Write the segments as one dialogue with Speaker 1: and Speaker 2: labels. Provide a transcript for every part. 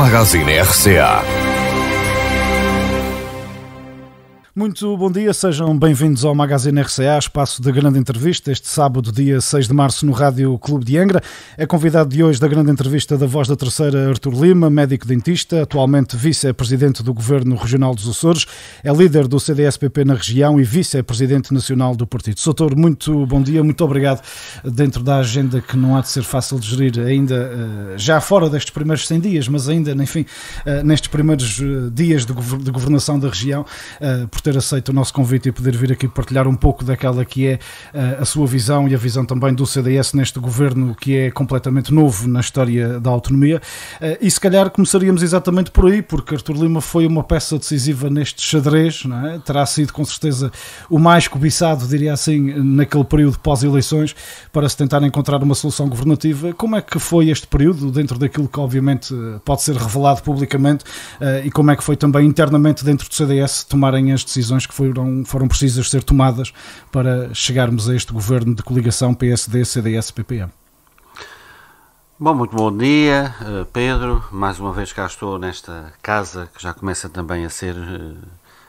Speaker 1: Magazine RCA.
Speaker 2: Muito bom dia, sejam bem-vindos ao Magazine RCA, espaço de grande entrevista, este sábado, dia 6 de março, no Rádio Clube de Angra. É convidado de hoje da grande entrevista da Voz da Terceira, Artur Lima, médico-dentista, atualmente vice-presidente do Governo Regional dos Açores, é líder do CDS-PP na região e vice-presidente nacional do partido. Soutor, muito bom dia, muito obrigado. Dentro da agenda que não há de ser fácil de gerir ainda, já fora destes primeiros 100 dias, mas ainda, enfim, nestes primeiros dias de governação da região, por ter aceito o nosso convite e poder vir aqui partilhar um pouco daquela que é a sua visão e a visão também do CDS neste governo que é completamente novo na história da autonomia. E se calhar começaríamos exatamente por aí, porque Artur Lima foi uma peça decisiva neste xadrez, não é? Terá sido com certeza o mais cobiçado, diria assim, naquele período pós-eleições, para se tentar encontrar uma solução governativa. Como é que foi este período, dentro daquilo que obviamente pode ser revelado publicamente, e como é que foi também internamente dentro do CDS tomarem as decisões que foram precisas ser tomadas para chegarmos a este governo de coligação PSD-CDS-PPM?
Speaker 3: Bom, muito bom dia, Pedro. Mais uma vez cá estou nesta casa que já começa também a ser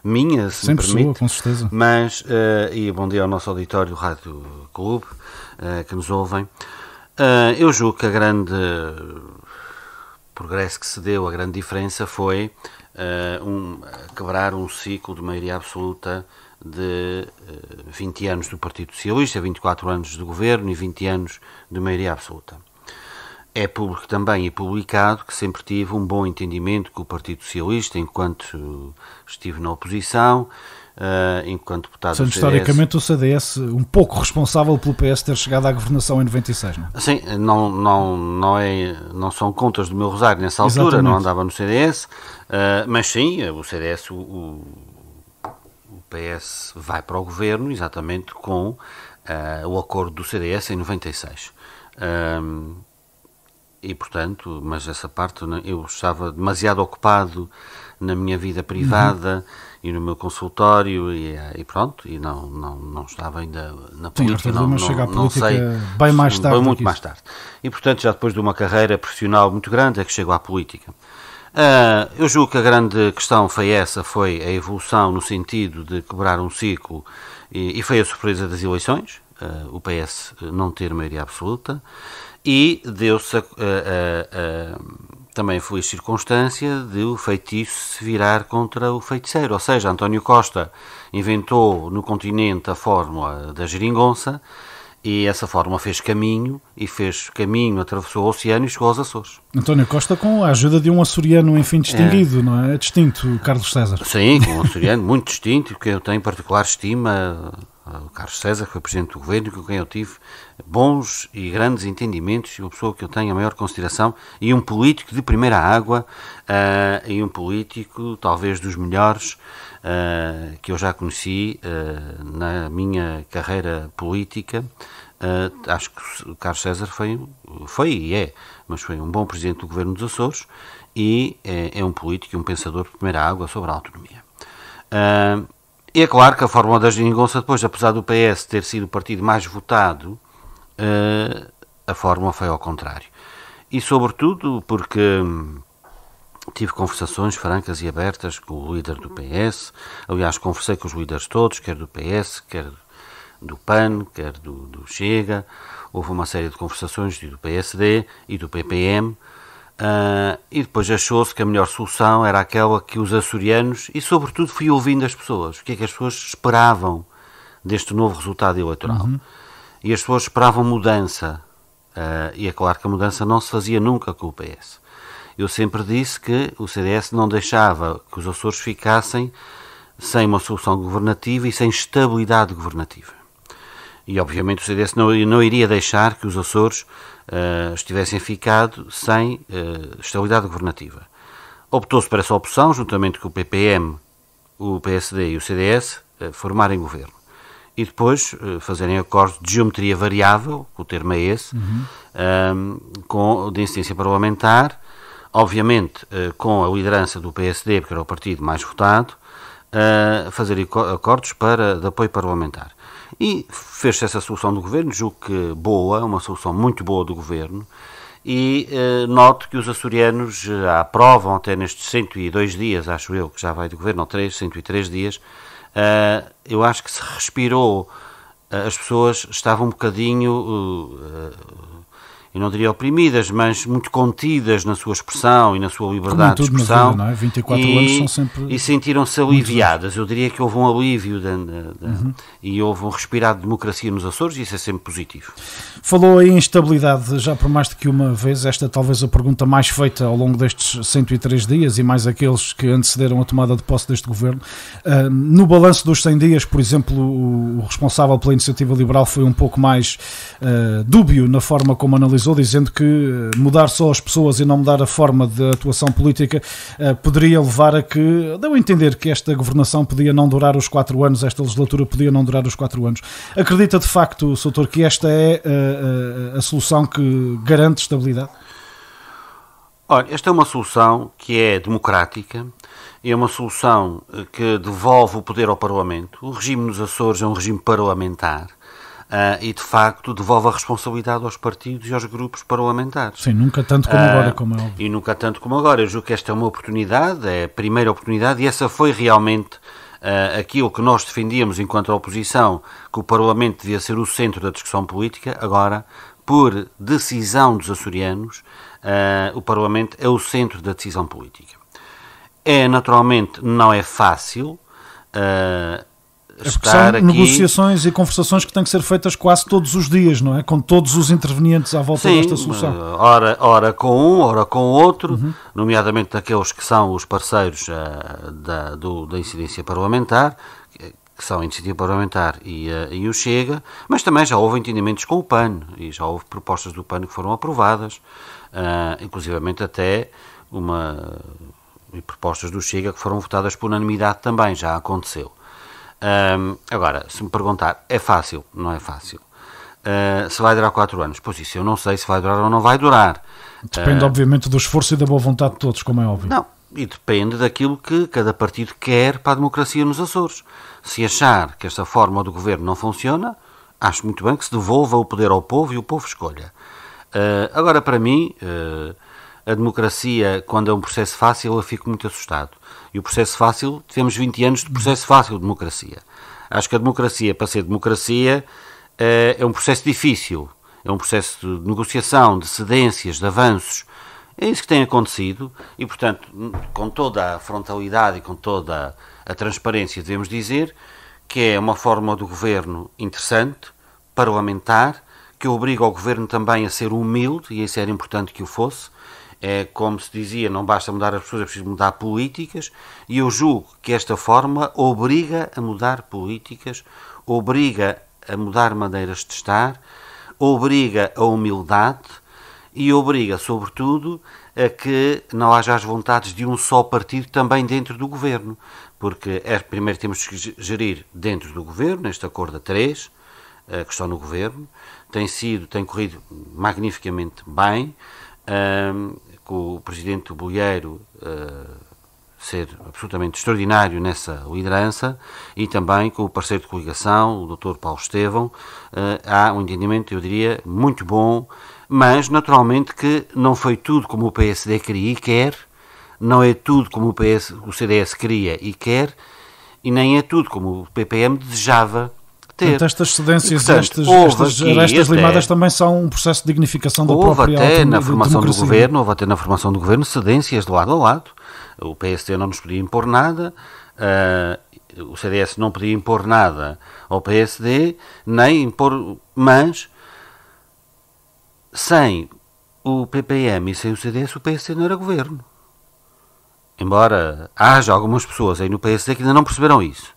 Speaker 3: minha, se
Speaker 2: sempre
Speaker 3: me permite.
Speaker 2: Sua, com certeza.
Speaker 3: Mas, e bom dia ao nosso auditório Rádio Clube, que nos ouvem. Eu julgo que a grande progresso que se deu, a grande diferença foi quebrar um ciclo de maioria absoluta de 20 anos do Partido Socialista, 24 anos de governo e 20 anos de maioria absoluta. É público também e publicado que sempre tive um bom entendimento com o Partido Socialista enquanto estive na oposição, enquanto deputado do CDS.
Speaker 2: Historicamente o CDS um pouco responsável pelo PS ter chegado à governação em 96, não é?
Speaker 3: Sim, não são contas do meu rosário nessa altura. Exatamente. Não andava no CDS, mas sim, o CDS, o PS vai para o governo exatamente com o acordo do CDS em 96. E portanto, mas essa parte eu estava demasiado ocupado na minha vida privada e no meu consultório e pronto, e não estava ainda na política.
Speaker 2: Não sei, bem mais tarde.
Speaker 3: Muito mais tarde. E portanto, já depois de uma carreira profissional muito grande é que chego à política. Eu julgo que a grande questão foi a evolução no sentido de quebrar um ciclo e foi a surpresa das eleições, o PS não ter maioria absoluta, e deu-se também a feliz circunstância de o feitiço se virar contra o feiticeiro, ou seja, António Costa inventou no continente a fórmula da geringonça e essa fórmula fez caminho, atravessou o oceano e chegou aos Açores.
Speaker 2: António Costa com a ajuda de um açoriano, enfim, distinguido, não é? Distinto, Carlos César.
Speaker 3: Sim, com um açoriano muito distinto, que eu tenho particular estima, o Carlos César, que foi Presidente do Governo, com quem eu tive bons e grandes entendimentos, e uma pessoa que eu tenho a maior consideração, e um político de primeira água, e um político talvez dos melhores que eu já conheci na minha carreira política. Acho que o Carlos César foi e é, mas foi um bom Presidente do Governo dos Açores e é um político e um pensador de primeira água sobre a autonomia. E é claro que a fórmula da geringonça depois, apesar do PS ter sido o partido mais votado, a fórmula foi ao contrário. E sobretudo porque tive conversações francas e abertas com o líder do PS, aliás conversei com os líderes todos, quer do PS, quer do PAN, quer do Chega, houve uma série de conversações do PSD e do PPM, e depois achou-se que a melhor solução era aquela que os açorianos, e sobretudo fui ouvindo as pessoas, o que é que as pessoas esperavam deste novo resultado eleitoral. E as pessoas esperavam mudança, e é claro que a mudança não se fazia nunca com o PS. Eu sempre disse que o CDS não deixava que os Açores ficassem sem uma solução governativa e sem estabilidade governativa. E obviamente o CDS não iria deixar que os Açores estivessem ficado sem estabilidade governativa. Optou-se por essa opção, juntamente com o PPM, o PSD e o CDS, formarem governo. E depois fazerem acordos de geometria variável, o termo é esse, de incidência parlamentar, obviamente com a liderança do PSD, porque era o partido mais votado, fazer acordos de apoio parlamentar. E fez-se essa solução do governo, julgo que boa, uma solução muito boa do governo, e noto que os açorianos aprovam até nestes 102 dias, acho eu, que já vai do governo, ou 103 dias, eu acho que se respirou, as pessoas estavam um bocadinho, eu não diria oprimidas, mas muito contidas na sua expressão e na sua liberdade de expressão.
Speaker 2: Vida, não é? 24 anos são sempre...
Speaker 3: E sentiram-se aliviadas. Eu diria que houve um alívio e houve um respirar de democracia nos Açores, e isso é sempre positivo.
Speaker 2: Falou aí em estabilidade já por mais do que uma vez, esta talvez a pergunta mais feita ao longo destes 103 dias e mais aqueles que antecederam a tomada de posse deste governo. No balanço dos 100 dias, por exemplo, o responsável pela Iniciativa Liberal foi um pouco mais dúbio na forma como analisou, dizendo que mudar só as pessoas e não mudar a forma de atuação política poderia levar a que, deu a entender que esta governação podia não durar os 4 anos, esta legislatura podia não durar os 4 anos. Acredita de facto, Sr. Doutor, que esta é a solução que garante estabilidade?
Speaker 3: Olha, esta é uma solução que é democrática, é uma solução que devolve o poder ao Parlamento. O regime nos Açores é um regime parlamentar. E de facto devolve a responsabilidade aos partidos e aos grupos parlamentares.
Speaker 2: Sim, nunca tanto como agora, como é óbvio.
Speaker 3: E nunca tanto como agora. Eu julgo que esta é uma oportunidade, é a primeira oportunidade, e essa foi realmente aquilo que nós defendíamos enquanto oposição, que o Parlamento devia ser o centro da discussão política. Agora, por decisão dos açorianos, o Parlamento é o centro da decisão política. Naturalmente, não é fácil
Speaker 2: são negociações e conversações que têm que ser feitas quase todos os dias, não é? Com todos os intervenientes à volta desta solução.
Speaker 3: Ora com um, ora com o outro, nomeadamente daqueles que são os parceiros da incidência parlamentar, que são a Iniciativa Parlamentar e o Chega, mas também já houve entendimentos com o PAN, e já houve propostas do PAN que foram aprovadas, inclusivamente até e propostas do Chega que foram votadas por unanimidade também, já aconteceu. Agora, se me perguntar, é fácil? Não é fácil. Se vai durar 4 anos? Pois isso eu não sei se vai durar ou não vai durar.
Speaker 2: Depende, obviamente, do esforço e da boa vontade de todos, como é óbvio.
Speaker 3: Não, e depende daquilo que cada partido quer para a democracia nos Açores. Se achar que esta forma do governo não funciona, acho muito bem que se devolva o poder ao povo e o povo escolha. Agora, para mim, a democracia, quando é um processo fácil, eu fico muito assustado. E o processo fácil, tivemos 20 anos de processo fácil de democracia. Acho que a democracia, para ser democracia, é um processo difícil. É um processo de negociação, de cedências, de avanços. É isso que tem acontecido e, portanto, com toda a frontalidade e com toda a transparência, devemos dizer que é uma forma do governo interessante, parlamentar, que obriga o governo também a ser humilde, e isso era importante que o fosse. É como se dizia, não basta mudar as pessoas, é preciso mudar políticas, e eu julgo que esta forma obriga a mudar políticas, obriga a mudar maneiras de estar, obriga a humildade e obriga, sobretudo, a que não haja as vontades de um só partido também dentro do governo, porque primeiro temos que gerir dentro do governo, este acordo a 3, que estão no governo, tem corrido magnificamente bem, com o Presidente Bolheiro ser absolutamente extraordinário nessa liderança e também com o parceiro de coligação, o Dr. Paulo Estevão, há um entendimento, eu diria, muito bom, mas naturalmente que não foi tudo como o PSD queria e quer, não é tudo como o CDS queria e quer, e nem é tudo como o PPM desejava ter.
Speaker 2: Portanto, estas cedências, estas limadas também são um processo de dignificação da própria
Speaker 3: autonomia. Houve até na formação do governo cedências de lado a lado. O PSD não nos podia impor nada, o CDS não podia impor nada ao PSD, nem impor, mas sem o PPM e sem o CDS o PSD não era governo. Embora haja algumas pessoas aí no PSD que ainda não perceberam isso.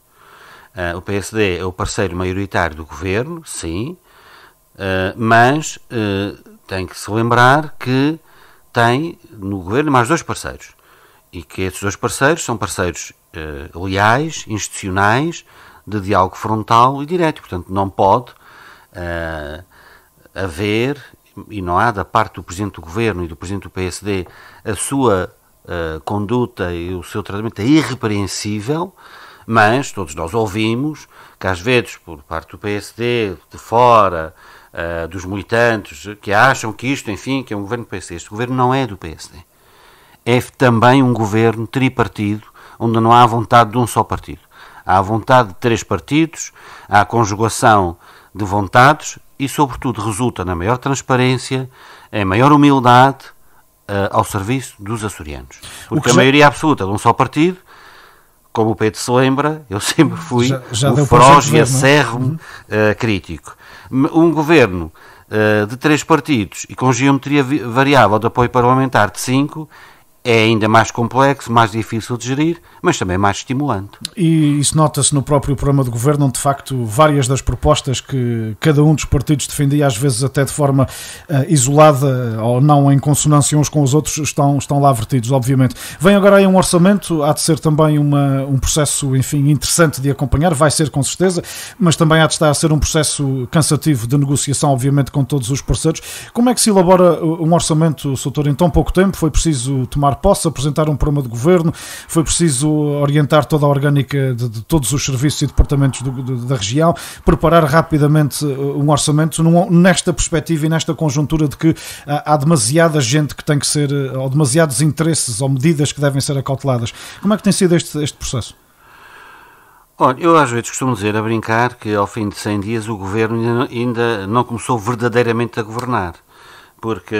Speaker 3: O PSD é o parceiro maioritário do governo, sim, mas tem que se lembrar que tem no governo mais 2 parceiros e que esses 2 parceiros são parceiros leais, institucionais, de diálogo frontal e direto. Portanto, não pode haver, e não há da parte do Presidente do Governo e do Presidente do PSD, a sua conduta e o seu tratamento é irrepreensível. Mas todos nós ouvimos que às vezes por parte do PSD, de fora, dos militantes que acham que isto, enfim, que é um governo do PSD. Este governo não é do PSD. É também um governo tripartido, onde não há vontade de um só partido. Há a vontade de 3 partidos, há a conjugação de vontades e, sobretudo, resulta na maior transparência, em maior humildade ao serviço dos açorianos. Porque a maioria absoluta de um só partido, como o Pedro se lembra, eu sempre fui o feroz e acérrimo crítico. Um governo de 3 partidos e com geometria variável de apoio parlamentar de 5 é ainda mais complexo, mais difícil de gerir, mas também mais estimulante.
Speaker 2: E isso nota-se no próprio programa de governo, onde de facto várias das propostas que cada um dos partidos defendia, às vezes até de forma isolada ou não em consonância uns com os outros, estão lá vertidos, obviamente. Vem agora aí um orçamento, há de ser também um processo, enfim, interessante de acompanhar, vai ser com certeza, mas também há de estar a ser um processo cansativo de negociação, obviamente, com todos os parceiros. Como é que se elabora um orçamento, Soutor, em tão pouco tempo? Foi preciso tomar posse, apresentar um programa de governo, foi preciso orientar toda a orgânica de todos os serviços e departamentos da região, preparar rapidamente um orçamento nesta perspectiva e nesta conjuntura de que há demasiada gente que tem que ser, ou demasiados interesses ou medidas que devem ser acauteladas. Como é que tem sido este processo?
Speaker 3: Olha, eu às vezes costumo dizer, a brincar, que ao fim de 100 dias o governo ainda não começou verdadeiramente a governar. Porque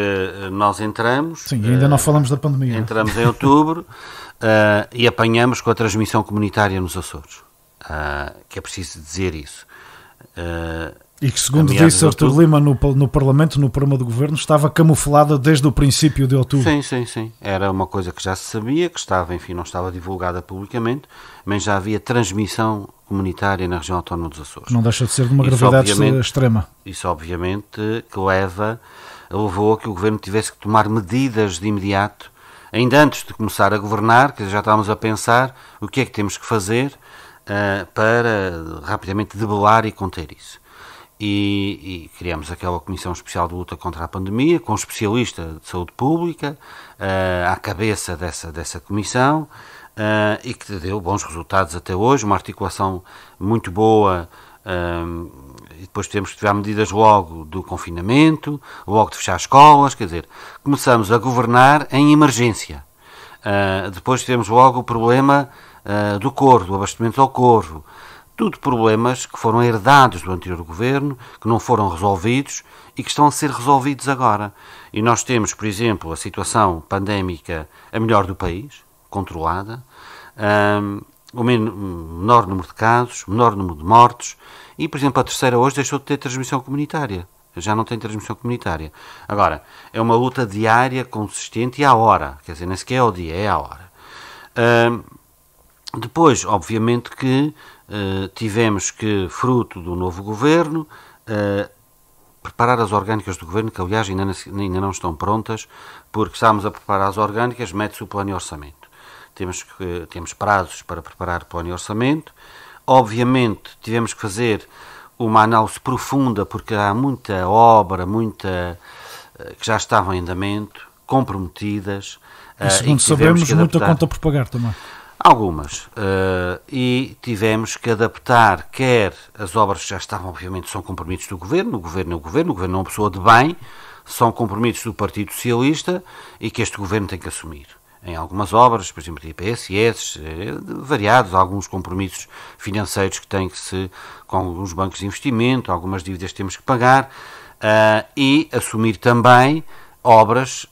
Speaker 3: nós entramos...
Speaker 2: Sim, ainda não falamos da pandemia.
Speaker 3: Entramos em outubro e apanhamos com a transmissão comunitária nos Açores. Que é preciso dizer isso.
Speaker 2: E que, segundo disse Artur Lima no Parlamento, no programa de governo, estava camuflada desde o princípio de outubro.
Speaker 3: Sim. Era uma coisa que já se sabia, que estava, enfim, não estava divulgada publicamente, mas já havia transmissão comunitária na região autónoma dos Açores.
Speaker 2: Não deixa de ser de uma gravidade extrema.
Speaker 3: Isso, obviamente, que levou a que o governo tivesse que tomar medidas de imediato, ainda antes de começar a governar, que já estávamos a pensar o que é que temos que fazer para rapidamente debelar e conter isso. E criamos aquela Comissão Especial de Luta contra a Pandemia, com um especialista de saúde pública à cabeça dessa comissão, e que deu bons resultados até hoje, uma articulação muito boa. E depois tivemos que tirar medidas logo do confinamento, logo de fechar escolas, quer dizer, começamos a governar em emergência. Depois tivemos logo o problema do Corvo, do abastecimento ao Corvo. Tudo problemas que foram herdados do anterior governo, que não foram resolvidos e que estão a ser resolvidos agora. E nós temos, por exemplo, a situação pandémica a melhor do país, controlada, o menor número de casos, menor número de mortes. E, por exemplo, a terceira hoje deixou de ter transmissão comunitária. Já não tem transmissão comunitária. Agora, é uma luta diária, consistente e à hora. Quer dizer, nem sequer é ao dia, é à hora. Depois, obviamente que tivemos que, fruto do novo governo, preparar as orgânicas do governo, que aliás ainda não estão prontas, porque estamos a preparar as orgânicas, mete-se o plano e orçamento. Temos prazos para preparar o plano e orçamento. Obviamente tivemos que fazer uma análise profunda, porque há muita obra, que já estava em andamento, comprometidas.
Speaker 2: E segundo sabemos, muita conta por pagar também.
Speaker 3: Algumas. E tivemos que adaptar, quer as obras que já estavam, obviamente, são compromissos do governo, o governo é uma pessoa de bem, são compromissos do Partido Socialista e que este governo tem que assumir. Em algumas obras, por exemplo, de IPSS, variados, alguns compromissos financeiros que têm que se, com alguns bancos de investimento, algumas dívidas que temos que pagar, e assumir também obras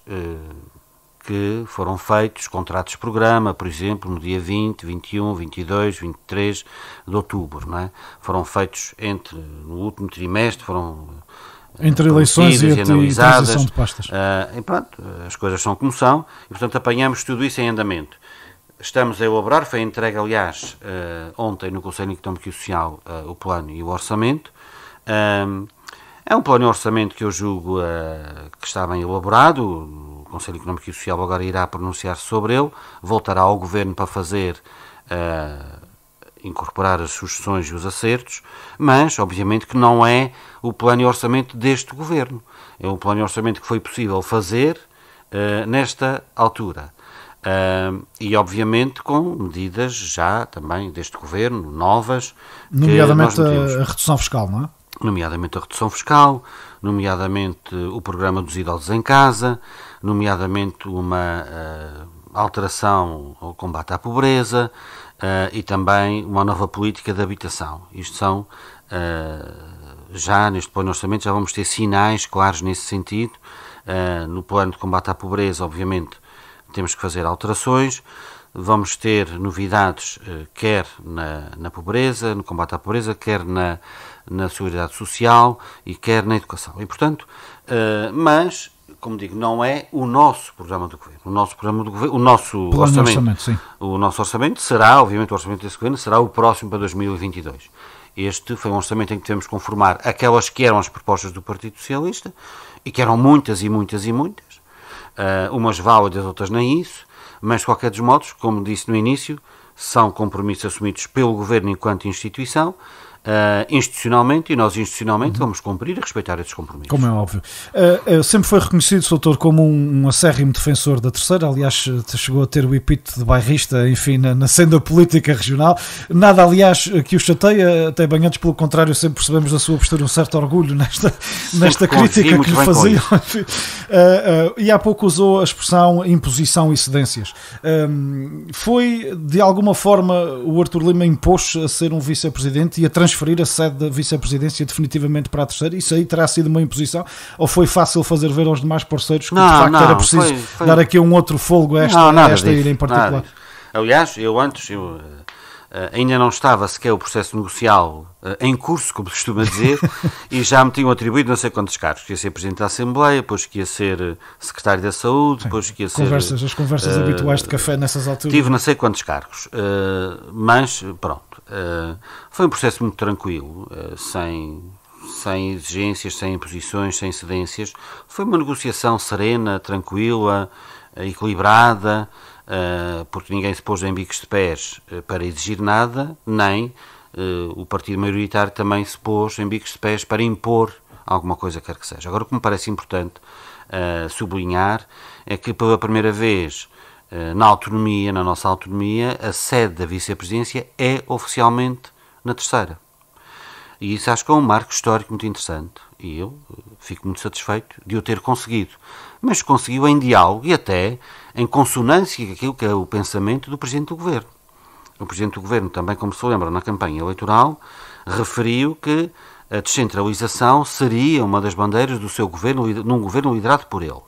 Speaker 3: que foram feitos, contratos de programa, por exemplo, no dia 20, 21, 22, 23 de outubro, não é? Foram feitos no último trimestre,
Speaker 2: entre eleições e transição de pastas.
Speaker 3: E pronto, as coisas são como são, e portanto apanhamos tudo isso em andamento. Estamos a elaborar, foi entregue aliás ontem no Conselho Económico e Social o plano e o orçamento. É um plano e orçamento que eu julgo que está bem elaborado. O Conselho Económico e Social agora irá pronunciar-se sobre ele, voltará ao Governo para fazer... incorporar as sugestões e os acertos, mas obviamente que não é o plano e orçamento deste governo. É um plano e orçamento que foi possível fazer nesta altura. E obviamente com medidas já também deste governo, novas.
Speaker 2: Nomeadamente a redução fiscal, não é?
Speaker 3: nomeadamente a redução fiscal, nomeadamente o programa dos idosos em casa, nomeadamente uma alteração ao combate à pobreza e também uma nova política de habitação. Isto são, já neste plano de orçamento, já vamos ter sinais claros nesse sentido. No plano de combate à pobreza, obviamente, temos que fazer alterações. Vamos ter novidades, quer na pobreza, no combate à pobreza, quer na seguridade social e quer na educação. E, portanto, mas, como digo, não é o nosso programa do governo. O nosso programa do governo, o nosso orçamento,
Speaker 2: sim.
Speaker 3: O nosso orçamento será, obviamente, o orçamento desse governo será o próximo para 2022. Este foi um orçamento em que tivemos que conformar aquelas que eram as propostas do Partido Socialista e que eram muitas e muitas e muitas. Umas válidas, outras nem isso. Mas, de qualquer dos modos, como disse no início, são compromissos assumidos pelo Governo enquanto instituição, institucionalmente, e nós institucionalmente vamos cumprir e respeitar esses compromissos.
Speaker 2: Como é óbvio. Sempre foi reconhecido, Sr. Doutor, como um acérrimo defensor da Terceira. Aliás, chegou a ter o epíteto de bairrista, enfim, na senda política regional. Nada, aliás, que o chateia, até bem antes, pelo contrário, sempre percebemos da sua postura um certo orgulho nesta crítica que lhe faziam. E há pouco usou a expressão imposição e cedências. Foi, de alguma forma, o Artur Lima impôs a ser um vice-presidente e a transferir a sede da vice-presidência definitivamente para a Terceira? Isso aí terá sido uma imposição? Ou foi fácil fazer ver aos demais parceiros que de facto era preciso dar aqui um outro fôlego a esta ilha em particular?
Speaker 3: Aliás, eu ainda não estava sequer o processo negocial em curso, como se costuma dizer, e já me tinham atribuído não sei quantos cargos. Que ia ser Presidente da Assembleia, depois que ia ser Secretário da Saúde, depois que ia ser...
Speaker 2: As conversas habituais de café nessas alturas.
Speaker 3: Tive não sei quantos cargos, mas pronto. Foi um processo muito tranquilo, sem exigências, sem imposições, sem cedências. Foi uma negociação serena, tranquila, equilibrada, porque ninguém se pôs em bicos de pés para exigir nada, nem o partido maioritário também se pôs em bicos de pés para impor alguma coisa, quer que seja. Agora, o que me parece importante sublinhar é que pela primeira vez na nossa autonomia, a sede da vice-presidência é oficialmente na Terceira. E isso acho que é um marco histórico muito interessante. E eu fico muito satisfeito de o ter conseguido. Mas conseguiu em diálogo e até em consonância com aquilo que é o pensamento do Presidente do Governo. O Presidente do Governo, também como se lembra na campanha eleitoral, referiu que a descentralização seria uma das bandeiras do seu governo, num governo liderado por ele.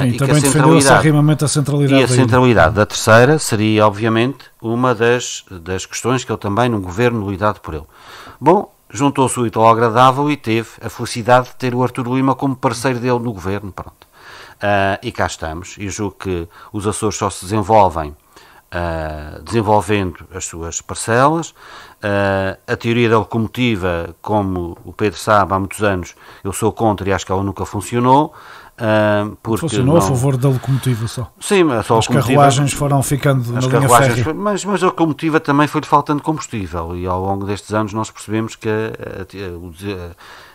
Speaker 2: Sim, e também defendeu acirramamente a centralidade.
Speaker 3: E a centralidade da Terceira seria, obviamente, uma das questões que ele também, num governo liderado por ele. Bom, juntou-se o útil ao agradável e teve a felicidade de ter o Artur Lima como parceiro dele no governo. Pronto. E cá estamos. E julgo que os Açores só se desenvolvem desenvolvendo as suas parcelas. A teoria da locomotiva, como o Pedro sabe, há muitos anos, eu sou contra e acho que ela nunca funcionou.
Speaker 2: Funcionou a favor da locomotiva só.
Speaker 3: Sim, só
Speaker 2: as carruagens foram ficando na linha férrea.
Speaker 3: Mas a locomotiva também foi-lhe faltando combustível e ao longo destes anos nós percebemos que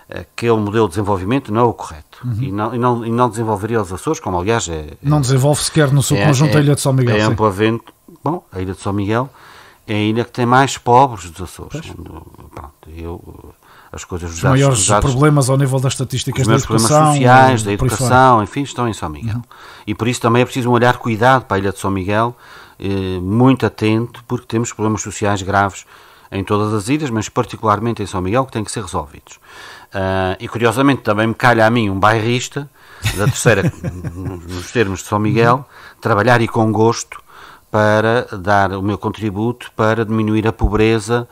Speaker 3: aquele modelo de desenvolvimento não é o correto. E não desenvolveria os Açores, como aliás
Speaker 2: não desenvolve sequer no seu conjunto a Ilha de São Miguel.
Speaker 3: É amplamente. Bom, a Ilha de São Miguel é a ilha que tem mais pobres dos Açores. As coisas,
Speaker 2: os maiores problemas ao nível das estatísticas da educação,
Speaker 3: problemas sociais, da educação, enfim, estão em São Miguel. E por isso também é preciso um olhar cuidado para a Ilha de São Miguel, muito atento, porque temos problemas sociais graves em todas as ilhas, mas particularmente em São Miguel, que têm que ser resolvidos. E curiosamente também me calha a mim, um bairrista da Terceira, nos termos de São Miguel, trabalhar e com gosto para dar o meu contributo para diminuir a pobreza,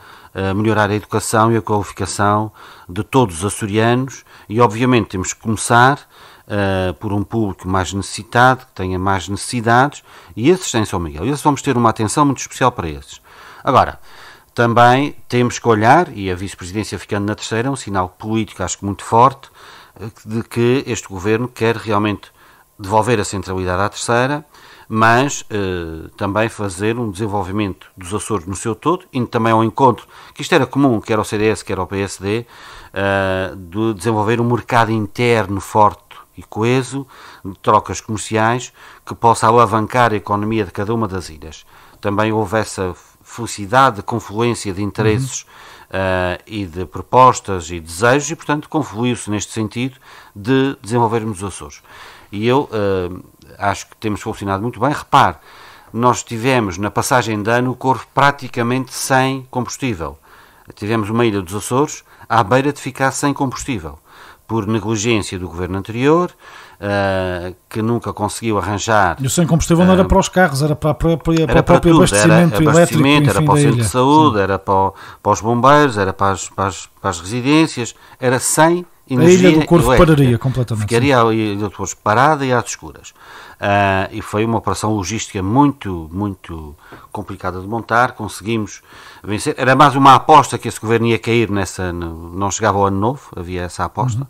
Speaker 3: melhorar a educação e a qualificação de todos os açorianos e obviamente temos que começar por um público mais necessitado, que tenha mais necessidades, e esses têm São Miguel. E esses vamos ter uma atenção muito especial para esses. Agora, também temos que olhar, e a vice-presidência ficando na Terceira é um sinal político acho que muito forte, de que este governo quer realmente devolver a centralidade à Terceira, mas também fazer um desenvolvimento dos Açores no seu todo, indo também ao encontro, que isto era comum, quer ao CDS, quer ao PSD, de desenvolver um mercado interno forte e coeso, de trocas comerciais, que possa alavancar a economia de cada uma das ilhas. Também houve essa felicidade de confluência de interesses e de propostas e desejos, e portanto confluiu-se neste sentido de desenvolvermos os Açores. E eu acho que temos funcionado muito bem. Repare, nós tivemos na passagem de ano o Corvo praticamente sem combustível. Tivemos uma ilha dos Açores à beira de ficar sem combustível, por negligência do governo anterior, que nunca conseguiu arranjar...
Speaker 2: E o sem combustível não era para os carros, era para o próprio abastecimento elétrico, enfim,
Speaker 3: era para o centro de saúde,
Speaker 2: sim.
Speaker 3: era para os bombeiros, era para as residências, era sem energia.
Speaker 2: A ilha do Corvo pararia completamente.
Speaker 3: Ficaria a ilha do Corvo parada e às escuras. E foi uma operação logística muito, muito complicada de montar. Conseguimos vencer. Era mais uma aposta que esse governo ia cair nessa. Não chegava ao ano novo, havia essa aposta,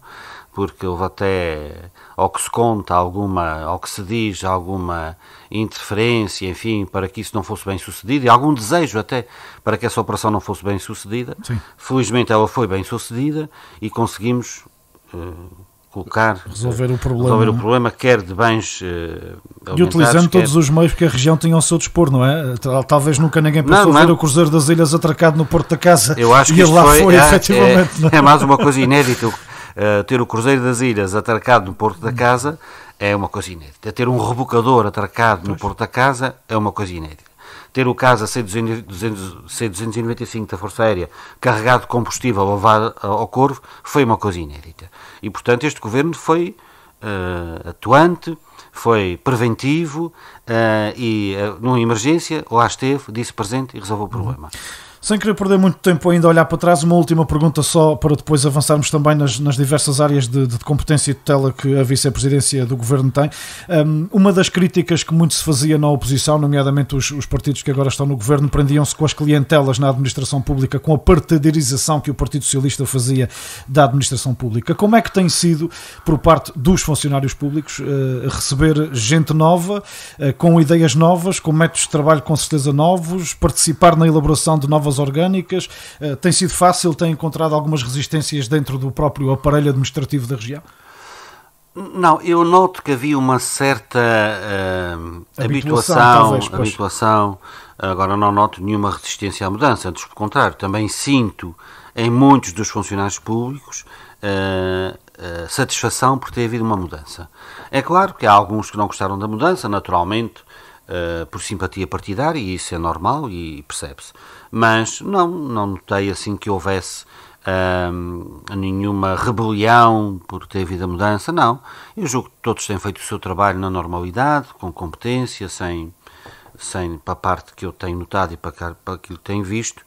Speaker 3: porque houve até, ao que se conta, ao que se diz, alguma interferência, enfim, para que isso não fosse bem sucedido, e algum desejo até para que essa operação não fosse bem sucedida. Sim. Felizmente ela foi bem sucedida e conseguimos resolver o problema, quer de bens
Speaker 2: e utilizando todos os meios que a região tinha ao seu dispor, não é? Talvez nunca ninguém pensou ver o Cruzeiro das Ilhas atracado no Porto da Casa.
Speaker 3: Eu acho que lá foi efetivamente. É mais uma coisa inédita. Ter o Cruzeiro das Ilhas atracado no Porto da Casa é uma coisa inédita. Ter um rebocador atracado no Porto da Casa é uma coisa inédita. Ter o Casa C-295 da Força Aérea carregado de combustível a levar ao Corvo foi uma coisa inédita. E, portanto, este governo foi atuante, foi preventivo e, numa emergência, lá esteve, disse presente e resolveu o problema.
Speaker 2: Sem querer perder muito tempo ainda a olhar para trás, uma última pergunta só para depois avançarmos também nas diversas áreas de competência e tutela que a vice-presidência do governo tem. Uma das críticas que muito se fazia na oposição, nomeadamente os partidos que agora estão no governo, prendiam-se com as clientelas na administração pública, com a partidarização que o Partido Socialista fazia da administração pública. Como é que tem sido, por parte dos funcionários públicos, receber gente nova, com ideias novas, com métodos de trabalho com certeza novos, participar na elaboração de novas orgânicas? Tem sido fácil? Tem encontrado algumas resistências dentro do próprio aparelho administrativo da região?
Speaker 3: Não, eu noto que havia uma certa habituação. Agora não noto nenhuma resistência à mudança, antes pelo contrário, também sinto em muitos dos funcionários públicos satisfação por ter havido uma mudança. É claro que há alguns que não gostaram da mudança, naturalmente, por simpatia partidária, e isso é normal e percebe-se. Mas não notei assim que houvesse nenhuma rebelião por ter havido a mudança, não. Eu julgo que todos têm feito o seu trabalho na normalidade, com competência, sem para a parte que eu tenho notado e para aquilo que tenho visto,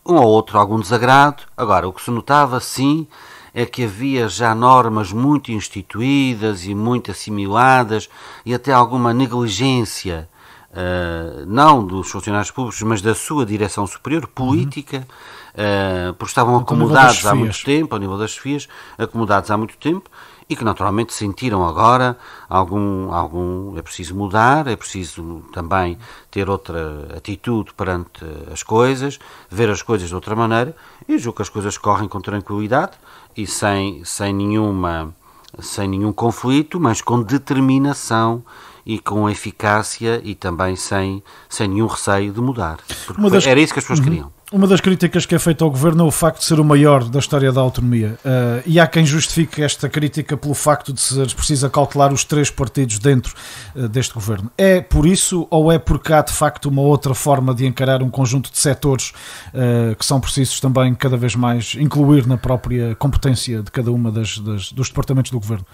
Speaker 3: um ou outro algum desagrado. Agora, o que se notava, sim, é que havia já normas muito instituídas e muito assimiladas e até alguma negligência, não dos funcionários públicos, mas da sua direção superior, política, porque estavam acomodados há muito tempo, ao nível das chefias, acomodados há muito tempo, e que naturalmente sentiram agora é preciso mudar, é preciso também ter outra atitude perante as coisas, ver as coisas de outra maneira, e julgo que as coisas correm com tranquilidade e sem nenhum conflito, mas com determinação e com eficácia e também sem nenhum receio de mudar. Porque era isso que as pessoas queriam.
Speaker 2: Uma das críticas que é feita ao governo é o facto de ser o maior da história da autonomia. E há quem justifique esta crítica pelo facto de ser preciso acautelar os 3 partidos dentro deste governo. É por isso ou é porque há de facto uma outra forma de encarar um conjunto de setores que são precisos também cada vez mais incluir na própria competência de cada uma dos departamentos do governo?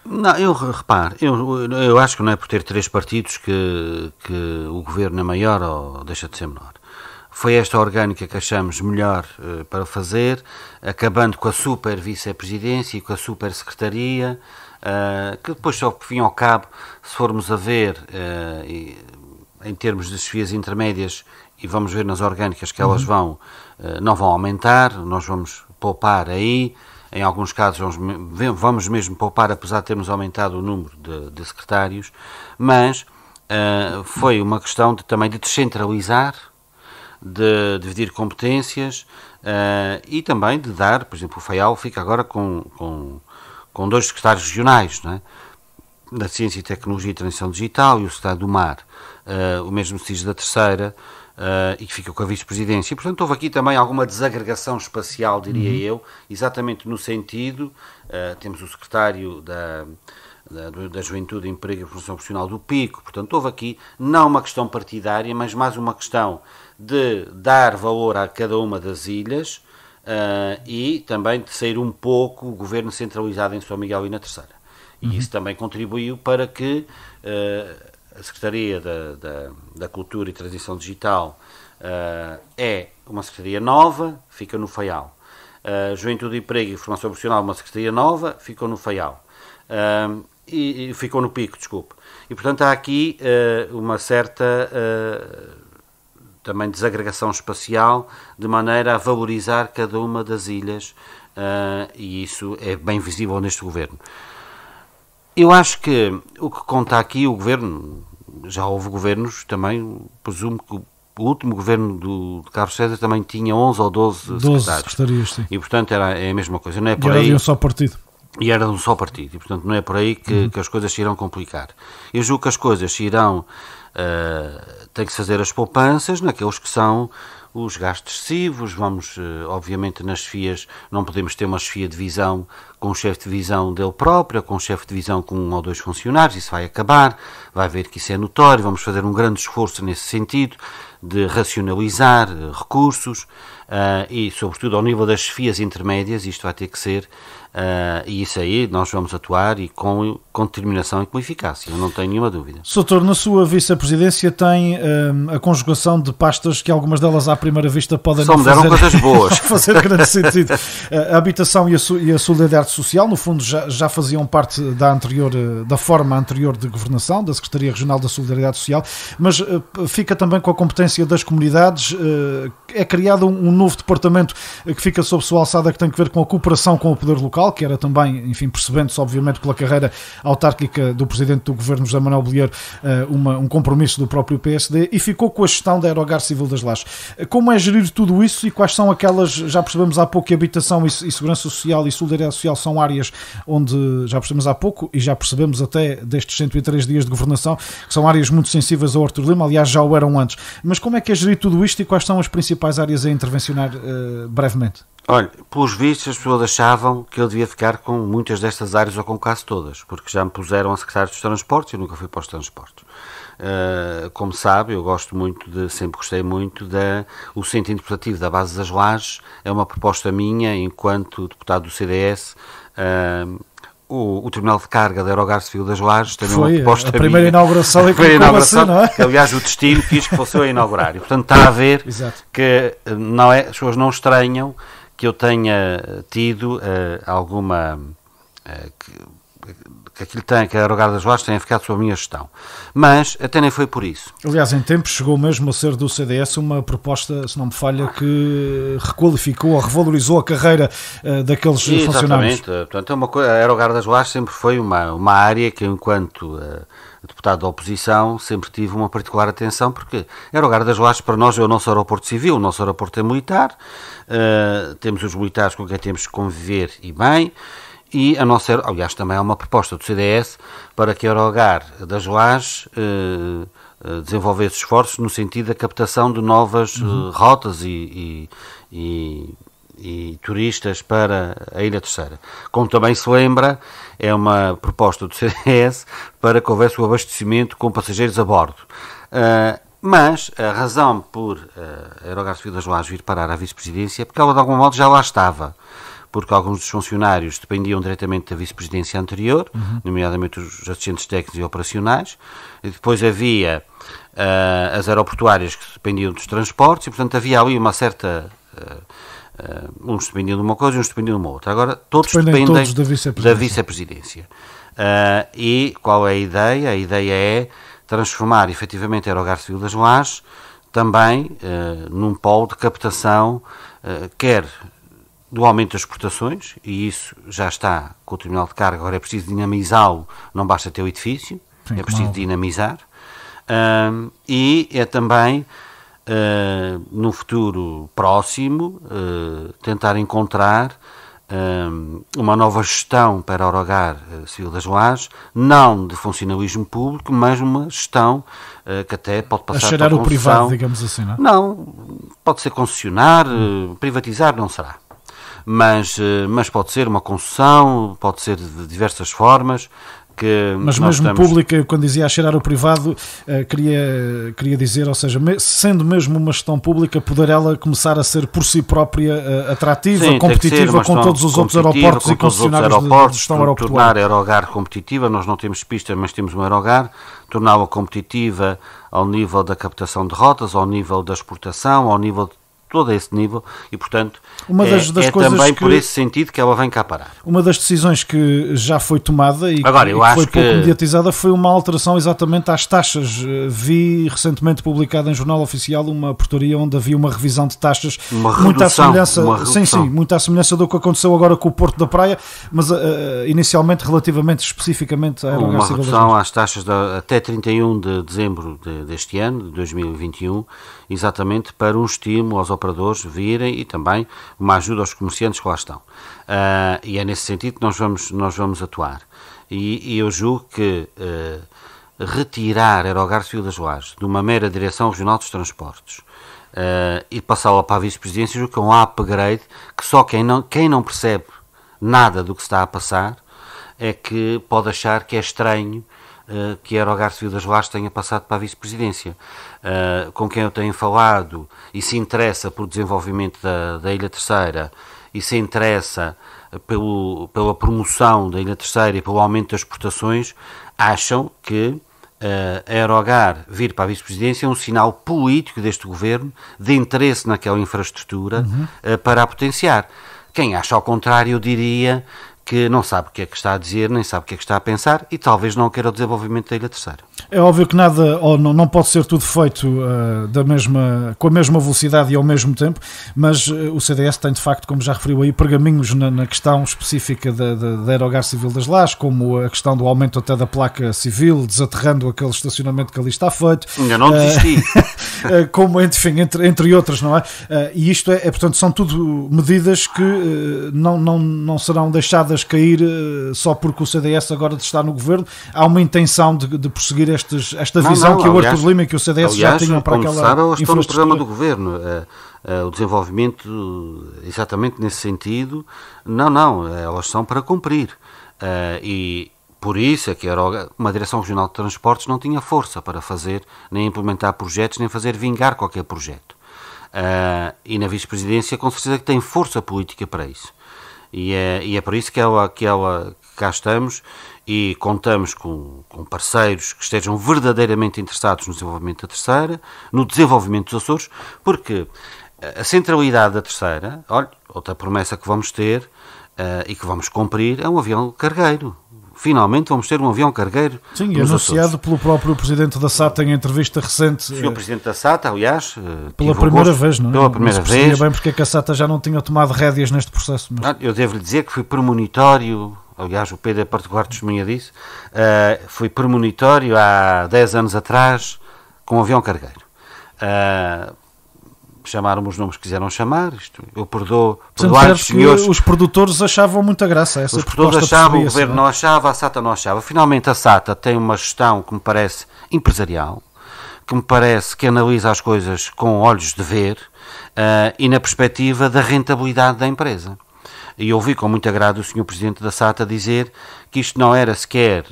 Speaker 3: Não, eu acho que não é por ter 3 partidos que o governo é maior ou deixa de ser menor. Foi esta orgânica que achamos melhor para fazer, acabando com a super vice-presidência e com a super secretaria, que depois, só por fim ao cabo, se formos a ver em termos de chefias intermédias, e vamos ver nas orgânicas que elas não vão aumentar, nós vamos poupar aí. Em alguns casos vamos mesmo poupar, apesar de termos aumentado o número de secretários, mas foi uma questão também de descentralizar, de dividir competências e também de dar, por exemplo, o FAIAL fica agora com 2 secretários regionais, não é? Da Ciência e Tecnologia e Transição Digital e o secretário do Mar. O mesmo se diz da Terceira, e que ficou com a vice-presidência. E, portanto, houve aqui também alguma desagregação espacial, diria eu, exatamente no sentido, temos o secretário da Juventude, Emprego e Formação Profissional do Pico, portanto, houve aqui não uma questão partidária, mas mais uma questão de dar valor a cada uma das ilhas e também de sair um pouco o governo centralizado em São Miguel e na Terceira. E isso também contribuiu para que a Secretaria da Cultura e Transição Digital é uma secretaria nova, fica no Faial. Juventude, Emprego e Formação Profissional, uma secretaria nova, ficou no Faial. E ficou no Pico, desculpe. E, portanto, há aqui uma certa também desagregação espacial, de maneira a valorizar cada uma das ilhas, e isso é bem visível neste governo. Eu acho que o que conta aqui, o governo, já houve governos também, presumo que o último governo de Carlos César também tinha 11 ou 12
Speaker 2: secretarias, sim.
Speaker 3: E, portanto, é a mesma coisa. Não é por
Speaker 2: era
Speaker 3: aí,
Speaker 2: de um só partido.
Speaker 3: E era de um só partido. E, portanto, não é por aí que as coisas se irão complicar. Eu julgo que as coisas se irão... tem que se fazer as poupanças naqueles que são os gastos excessivos. Vamos, obviamente, nas FIAs, não podemos ter uma chefia de divisão com um chefe de divisão dele próprio, com um chefe de divisão com 1 ou 2 funcionários. Isso vai acabar, vai ver que isso é notório. Vamos fazer um grande esforço nesse sentido de racionalizar recursos e, sobretudo, ao nível das chefias intermédias, isto vai ter que ser, e isso aí nós vamos atuar e com determinação e com eficácia, eu não tenho nenhuma dúvida.
Speaker 2: Doutor, na sua vice-presidência tem a conjugação de pastas que algumas delas à primeira vista podem
Speaker 3: Só
Speaker 2: não
Speaker 3: me deram
Speaker 2: fazer,
Speaker 3: coisas boas.
Speaker 2: fazer grande sentido. A habitação e a solidariedade social, no fundo, já faziam parte da forma anterior de governação, da Secretaria Regional da Solidariedade Social, mas fica também com a competência das comunidades. É criado um novo departamento que fica sob sua alçada, que tem que ver com a cooperação com o poder local, que era também, enfim, percebendo-se obviamente pela carreira autárquica do Presidente do Governo, José Manuel Bolheiro, um compromisso do próprio PSD, e ficou com a gestão da Aerogar Civil das Lajes. Como é gerir tudo isso e quais são aquelas, já percebemos há pouco que habitação e segurança social e solidariedade social são áreas onde, já percebemos há pouco e já percebemos até destes 103 dias de governação, que são áreas muito sensíveis ao Artur Lima, aliás já o eram antes, mas como é que é gerir tudo isto e quais são as principais áreas a intervencionar brevemente?
Speaker 3: Olha, pelos vistos as pessoas achavam que eu devia ficar com muitas destas áreas ou com quase todas, porque já me puseram a secretário dos transportes e eu nunca fui para os transportes. Como sabe, eu sempre gostei muito o centro interpretativo da base das Lajes, é uma proposta minha enquanto deputado do CDS. O Terminal de Carga da Aerogar Civil das Lajes também
Speaker 2: foi
Speaker 3: uma proposta
Speaker 2: a primeira
Speaker 3: minha.
Speaker 2: inauguração, assim, não é?
Speaker 3: Que, aliás, o destino quis que fosse eu a inaugurar. E, portanto, está a ver que as pessoas não estranham que eu tenha tido alguma... que a Aerogar das Lajes tenha ficado sob a minha gestão. Mas até nem foi por isso.
Speaker 2: Aliás, em tempos chegou mesmo a ser do CDS uma proposta, se não me falha, que requalificou ou revalorizou a carreira daqueles funcionários.
Speaker 3: Exatamente. Portanto, a Aerogar das Lajes sempre foi uma área que, enquanto deputado da oposição, sempre tive uma particular atenção, porque a Aerogar das Lajes para nós é o nosso aeroporto civil, o nosso aeroporto é militar, temos os militares com quem temos que conviver e bem, e aliás, também há uma proposta do CDS para que a Aerogar das Lajes desenvolvesse esforços no sentido da captação de novas rotas e turistas para a Ilha Terceira. Como também se lembra, é uma proposta do CDS para que houvesse o abastecimento com passageiros a bordo. Mas a razão por a Aerogar Civil das Lajes vir parar à vice-presidência é porque ela de algum modo já lá estava, porque alguns dos funcionários dependiam diretamente da vice-presidência anterior, nomeadamente os assistentes técnicos e operacionais, e depois havia as aeroportuárias que dependiam dos transportes, e portanto havia ali uma certa... uns dependiam de uma coisa e uns dependiam de uma outra. Agora todos dependem da vice-presidência. E qual é a ideia? A ideia é transformar efetivamente a Aerogar Civil das Lajes também num polo de captação, quer do aumento das exportações, e isso já está com o terminal de carga, agora é preciso dinamizá-lo, não basta ter o edifício, é preciso dinamizar, e é também no futuro próximo tentar encontrar uma nova gestão para a Aerogar Civil das Lajes, não de funcionalismo público, mas uma gestão que até pode passar
Speaker 2: a cheirar
Speaker 3: para
Speaker 2: o privado, digamos assim, não é?
Speaker 3: Não, pode ser concessionar, privatizar não será. Mas pode ser uma concessão, pode ser de diversas formas.
Speaker 2: Mas mesmo pública, quando dizia a cheirar o privado, queria dizer, ou seja, sendo mesmo uma gestão pública, poder ela começar a ser por si própria atrativa, sim, competitiva com todos os outros aeroportos e concessionários de gestão aeroportuária.
Speaker 3: Tornar a Aerogar competitiva, nós não temos pista, mas temos uma Aerogar, torná-la competitiva ao nível da captação de rotas, ao nível da exportação, ao nível de todo esse nível, e portanto é também por esse sentido que ela vem cá parar.
Speaker 2: Uma das decisões que já foi tomada e agora, que foi pouco mediatizada foi uma alteração exatamente às taxas. Vi recentemente publicada em Jornal Oficial uma portaria onde havia uma revisão de taxas, muito à semelhança do que aconteceu agora com o Porto da Praia, mas inicialmente relativamente especificamente à Aerogar Civil das Lajes.
Speaker 3: Uma redução às taxas até 31 de dezembro deste ano, de 2021, exatamente para um estímulo aos operadores virem e também uma ajuda aos comerciantes que lá estão. E é nesse sentido que nós vamos atuar. E eu julgo que retirar a Aerogar Civil das Lajes de uma mera Direção Regional dos Transportes e passá-la para a Vice-Presidência, julgo que é um upgrade que só quem não percebe nada do que está a passar é que pode achar que é estranho que a Aerogar Civil das Lajes tenha passado para a Vice-Presidência. Com quem eu tenho falado e se interessa pelo desenvolvimento da Ilha Terceira e se interessa pela promoção da Ilha Terceira e pelo aumento das exportações, acham que a Aerogar vir para a Vice-Presidência é um sinal político deste Governo de interesse naquela infraestrutura para a potenciar. Quem acha ao contrário, eu diria que não sabe o que é que está a dizer, nem sabe o que é que está a pensar e talvez não queira o desenvolvimento da Ilha Terceira.
Speaker 2: É óbvio que nada, ou não pode ser tudo feito com a mesma velocidade e ao mesmo tempo, mas o CDS tem de facto, como já referiu aí, pergaminhos na questão específica da Aerogar Civil das Lajes, como a questão do aumento até da placa civil, desaterrando aquele estacionamento que ali está feito.
Speaker 3: Ainda não desisti.
Speaker 2: Como, enfim, entre outras, não é? E isto portanto, são tudo medidas que não serão deixadas cair só porque o CDS agora está no governo. Há uma intenção de prosseguir esta visão que o Artur Lima e que o CDS já tinham para aquela
Speaker 3: infraestrutura. Elas estão no programa do governo. O desenvolvimento, exatamente nesse sentido, não, elas são para cumprir. E por isso é que uma Direção Regional de Transportes não tinha força para fazer, nem implementar projetos, nem fazer vingar qualquer projeto. E na Vice-Presidência, com certeza que tem força política para isso. E é por isso que cá estamos e contamos com parceiros que estejam verdadeiramente interessados no desenvolvimento da Terceira, no desenvolvimento dos Açores, porque a centralidade da Terceira, olha, outra promessa que vamos ter e que vamos cumprir, é um avião cargueiro. Finalmente vamos ter um avião cargueiro.
Speaker 2: Sim, e anunciado pelo próprio Presidente da SATA em entrevista recente.
Speaker 3: O Sr. Presidente da SATA, aliás,
Speaker 2: pela primeira vez, não é?
Speaker 3: Pela primeira vez.
Speaker 2: Não se bem porque é que a SATA já não tinha tomado rédeas neste processo. Mas...
Speaker 3: Eu devo-lhe dizer que fui premonitório, aliás o Pedro é particular testemunha disso, fui premonitório há 10 anos atrás com um avião cargueiro. Chamaram-me os nomes que quiseram chamar, eu perdoo os senhores.
Speaker 2: Os produtores achavam muita graça essa proposta.
Speaker 3: Os produtores achavam, o Governo não achava, a SATA não achava. Finalmente a SATA tem uma gestão que me parece empresarial, que me parece que analisa as coisas com olhos de ver e na perspectiva da rentabilidade da empresa. E ouvi com muito agrado o Sr. Presidente da SATA dizer que isto não era sequer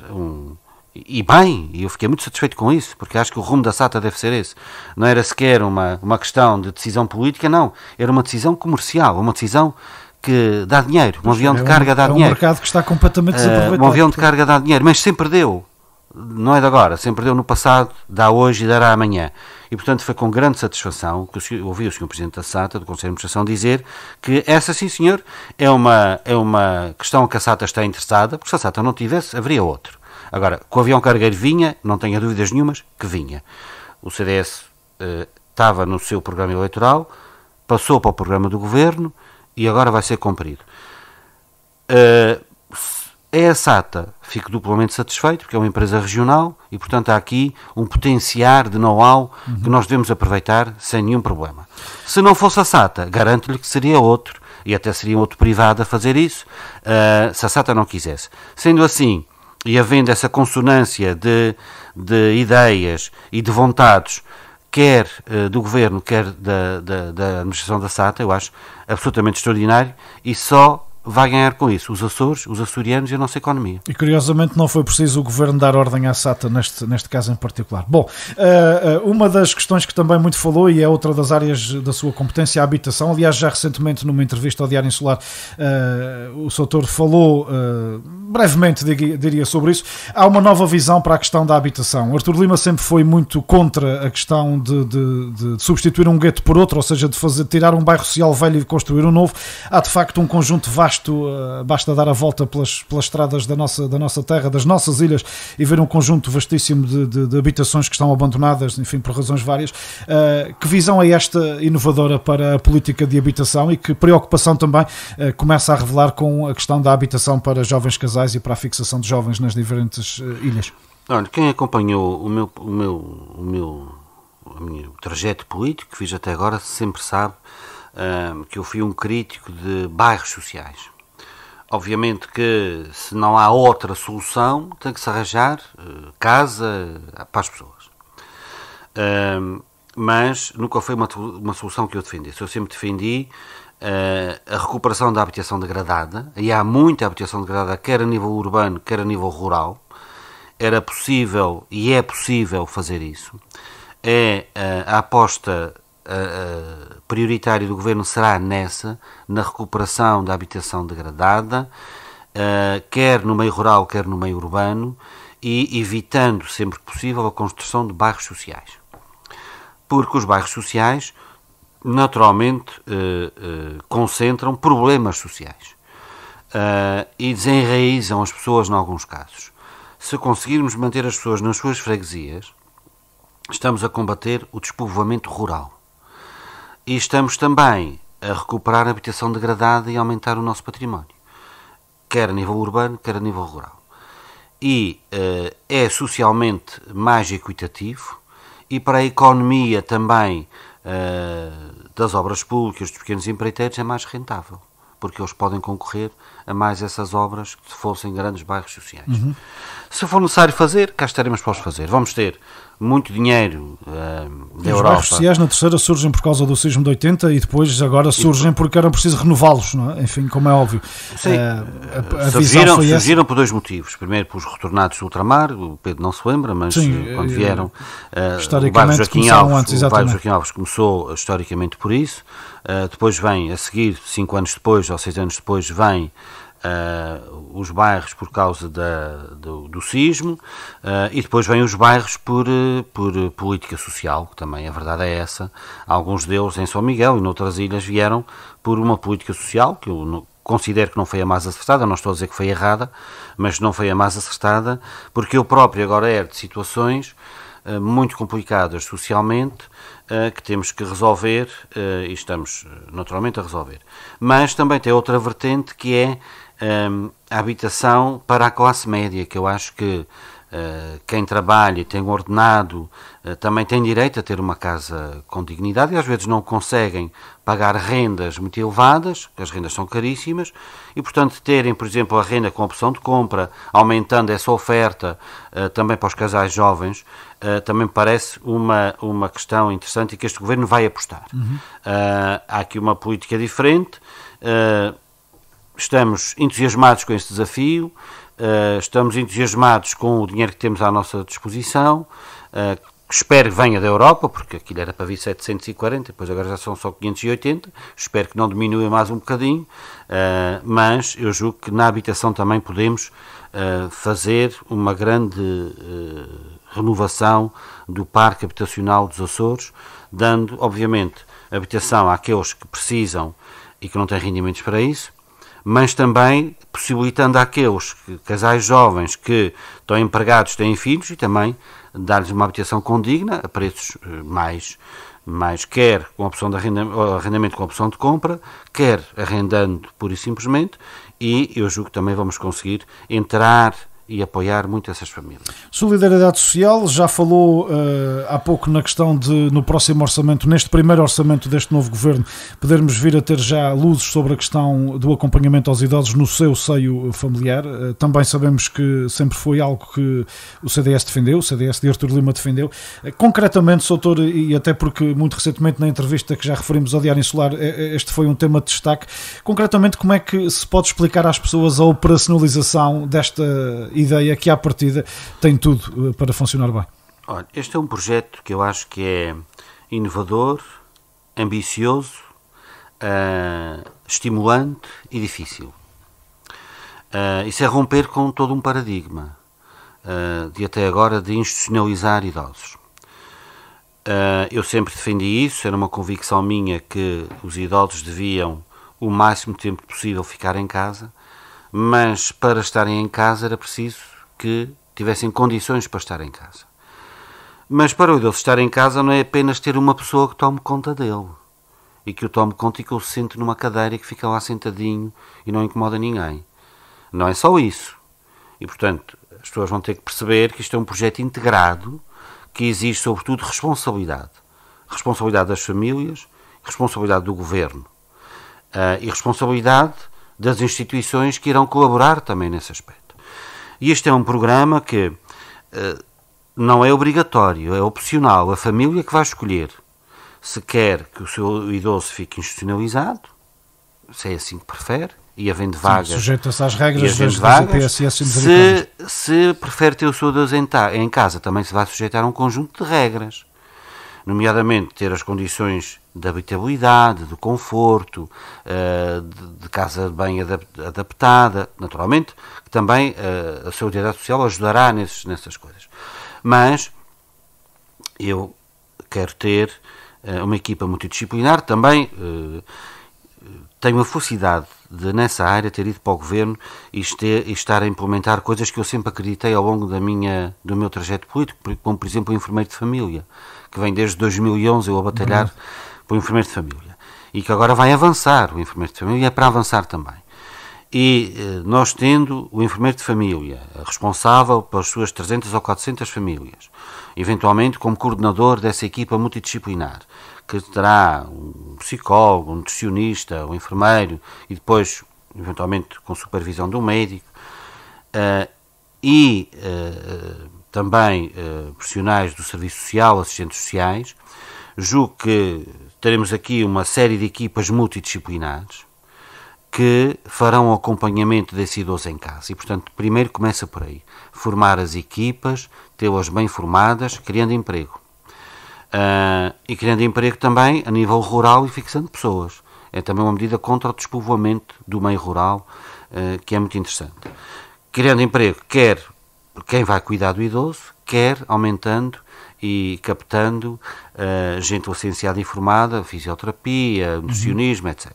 Speaker 3: E bem, eu fiquei muito satisfeito com isso, porque acho que o rumo da SATA deve ser esse. Não era sequer uma questão de decisão política, não. Era uma decisão comercial, uma decisão que dá dinheiro. Um avião de carga dá dinheiro.
Speaker 2: É um mercado que está completamente desaproveitado.
Speaker 3: Um avião de carga dá dinheiro, mas sempre deu. Não é de agora, sempre deu no passado, dá hoje e dará amanhã. E, portanto, foi com grande satisfação que eu ouvi o Sr. Presidente da SATA, do Conselho de Administração, dizer que essa, sim senhor, é uma questão que a SATA está interessada, porque se a SATA não tivesse, haveria outro. Agora, com o avião cargueiro vinha, não tenha dúvidas nenhumas que vinha. O CDS estava no seu programa eleitoral, passou para o programa do Governo e agora vai ser cumprido. É a SATA, fico duplamente satisfeito, porque é uma empresa regional e, portanto, há aqui um potenciar de know-how que nós devemos aproveitar sem nenhum problema. Se não fosse a SATA, garanto-lhe que seria outro e até seria outro privado a fazer isso, se a SATA não quisesse. Sendo assim, e havendo essa consonância de ideias e de vontades, quer do Governo, quer da administração da SATA, eu acho absolutamente extraordinário, e só vai ganhar com isso os Açores, os açorianos e a nossa economia.
Speaker 2: E curiosamente não foi preciso o Governo dar ordem à SATA neste caso em particular. Bom, uma das questões que também muito falou, e é outra das áreas da sua competência, a habitação. Aliás, já recentemente numa entrevista ao Diário Insular, o Sr. Doutor falou brevemente, diria, sobre isso. Há uma nova visão para a questão da habitação. Artur Lima sempre foi muito contra a questão de substituir um gueto por outro, ou seja, de tirar um bairro social velho e de construir um novo. Há de facto um conjunto vasto, basta dar a volta pelas estradas da nossa terra, das nossas ilhas, e ver um conjunto vastíssimo de habitações que estão abandonadas, enfim, por razões várias. Que visão é esta inovadora para a política de habitação, e que preocupação também começa a revelar com a questão da habitação para jovens casais e para a fixação de jovens nas diferentes ilhas?
Speaker 3: Olha, quem acompanhou o meu trajeto político que fiz até agora sempre sabe que eu fui um crítico de bairros sociais. Obviamente que se não há outra solução, tem que se arranjar casa para as pessoas. Mas nunca foi uma solução que eu defendesse. Eu sempre defendi a recuperação da habitação degradada, e há muita habitação degradada, quer a nível urbano, quer a nível rural. Era possível e é possível fazer isso. A aposta prioritária do Governo será na recuperação da habitação degradada, quer no meio rural, quer no meio urbano, e evitando sempre que possível a construção de bairros sociais. Porque os bairros sociais naturalmente concentram problemas sociais e desenraizam as pessoas em alguns casos. Se conseguirmos manter as pessoas nas suas freguesias, estamos a combater o despovoamento rural. E estamos também a recuperar a habitação degradada e aumentar o nosso património, quer a nível urbano, quer a nível rural. E é socialmente mais equitativo, e para a economia também das obras públicas, dos pequenos empreiteiros, é mais rentável, porque eles podem concorrer a mais essas obras que fossem grandes bairros sociais. Se for necessário fazer, cá estaremos para os fazer. Vamos ter muito dinheiro da Europa. Os
Speaker 2: bairros sociais na Terceira surgem por causa do sismo de 80 e depois agora surgem porque era preciso renová-los, não é? Enfim, como é óbvio.
Speaker 3: Sim, surgiram por dois motivos. Primeiro, pelos retornados do ultramar, o Pedro não se lembra, mas sim, quando vieram, o bairro Joaquim Alves começou historicamente por isso. Depois vem, a seguir, 5 anos depois, ou 6 anos depois, vem os bairros por causa do sismo, e depois vêm os bairros por política social, que também a verdade é essa. Alguns deles em São Miguel e noutras ilhas vieram por uma política social, que eu considero que não foi a mais acertada, não estou a dizer que foi errada, mas não foi a mais acertada, porque eu próprio agora herdo de situações muito complicadas socialmente, que temos que resolver, e estamos naturalmente a resolver. Mas também tem outra vertente, que é a habitação para a classe média, que eu acho que quem trabalha e tem um ordenado também tem direito a ter uma casa com dignidade, e às vezes não conseguem pagar rendas muito elevadas, que as rendas são caríssimas, e portanto terem, por exemplo, a renda com opção de compra, aumentando essa oferta também para os casais jovens, também parece uma questão interessante e que este Governo vai apostar. Há aqui uma política diferente, estamos entusiasmados com este desafio, estamos entusiasmados com o dinheiro que temos à nossa disposição, espero que venha da Europa, porque aquilo era para vir 740, depois agora já são só 580, espero que não diminua mais um bocadinho, mas eu julgo que na habitação também podemos fazer uma grande renovação do parque habitacional dos Açores, dando, obviamente, habitação àqueles que precisam e que não têm rendimentos para isso, mas também possibilitando àqueles casais jovens que estão empregados, têm filhos, e também dar-lhes uma habitação condigna, a preços mais quer com opção de arrendamento com opção de compra, quer arrendando pura e simplesmente, e eu julgo que também vamos conseguir entrar e apoiar muito essas famílias.
Speaker 2: Solidariedade social, já falou há pouco na questão de, no próximo orçamento, neste primeiro orçamento deste novo governo, podermos vir a ter já luzes sobre a questão do acompanhamento aos idosos no seu seio familiar. Também sabemos que sempre foi algo que o CDS defendeu, o CDS de Artur Lima defendeu. Concretamente, Soutor, e até porque muito recentemente na entrevista que já referimos ao Diário Insular, este foi um tema de destaque, concretamente como é que se pode explicar às pessoas a operacionalização desta ideia que à partida tem tudo para funcionar bem?
Speaker 3: Olha, este é um projeto que eu acho que é inovador, ambicioso, estimulante e difícil. Isso é romper com todo um paradigma de até agora de institucionalizar idosos. Eu sempre defendi isso, era uma convicção minha que os idosos deviam o máximo tempo possível ficar em casa, mas para estarem em casa era preciso que tivessem condições para estar em casa. Mas para o idoso estar em casa não é apenas ter uma pessoa que tome conta dele, e que o tome conta e que o sente numa cadeira e que fica lá sentadinho e não incomoda ninguém. Não é só isso. E, portanto, as pessoas vão ter que perceber que isto é um projeto integrado que exige, sobretudo, responsabilidade. Responsabilidade das famílias, responsabilidade do governo e responsabilidade das instituições que irão colaborar também nesse aspecto. E este é um programa que não é obrigatório, é opcional. A família que vai escolher se quer que o seu idoso fique institucionalizado, se é assim que prefere, e havendo vagas...
Speaker 2: Sujeita-se às regras
Speaker 3: das
Speaker 2: IPSS.
Speaker 3: Se prefere ter o seu idoso em casa, também se vai sujeitar a um conjunto de regras, nomeadamente ter as condições de habitabilidade, de conforto, de casa bem adaptada, naturalmente, que também a Solidariedade Social ajudará nessas coisas. Mas eu quero ter uma equipa multidisciplinar, também tenho a felicidade de, nessa área, ter ido para o Governo e estar a implementar coisas que eu sempre acreditei ao longo do meu trajeto político, como, por exemplo, o enfermeiro de família, que vem desde 2011 eu a batalhar para o enfermeiro de família, e que agora vai avançar. O enfermeiro de família é para avançar também. E nós tendo o enfermeiro de família responsável pelas suas 300 ou 400 famílias, eventualmente como coordenador dessa equipa multidisciplinar, que terá um psicólogo, um nutricionista, um enfermeiro e depois, eventualmente, com supervisão de um médico, e também profissionais do serviço social, assistentes sociais, julgo que teremos aqui uma série de equipas multidisciplinares que farão o acompanhamento desse idoso em casa. E, portanto, primeiro começa por aí. Formar as equipas, tê-las bem formadas, criando emprego. E criando emprego também a nível rural e fixando pessoas. É também uma medida contra o despovoamento do meio rural, que é muito interessante. Criando emprego, quer quem vai cuidar do idoso, quer aumentando e captando gente licenciada e formada, fisioterapia, nutricionismo, etc.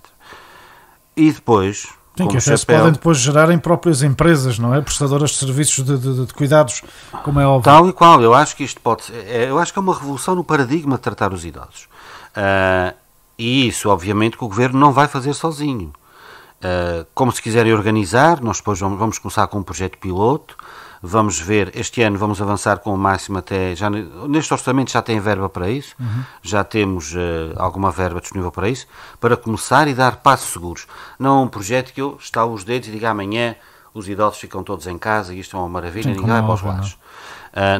Speaker 3: E depois...
Speaker 2: Sim, que até se podem depois gerar em próprias empresas, não é? Prestadoras de serviços de cuidados, como é óbvio.
Speaker 3: Tal e qual, eu acho que isto pode ser, eu acho que é uma revolução no paradigma de tratar os idosos. E isso, obviamente, que o Governo não vai fazer sozinho. Como se quiserem organizar, nós depois vamos começar com um projeto piloto, vamos ver, este ano vamos avançar com o máximo até, neste orçamento já tem verba para isso, já temos alguma verba disponível para isso, para começar e dar passos seguros. Não é um projeto que eu estalo os dedos e diga amanhã os idosos ficam todos em casa e isto é uma maravilha, ninguém vai para os lados.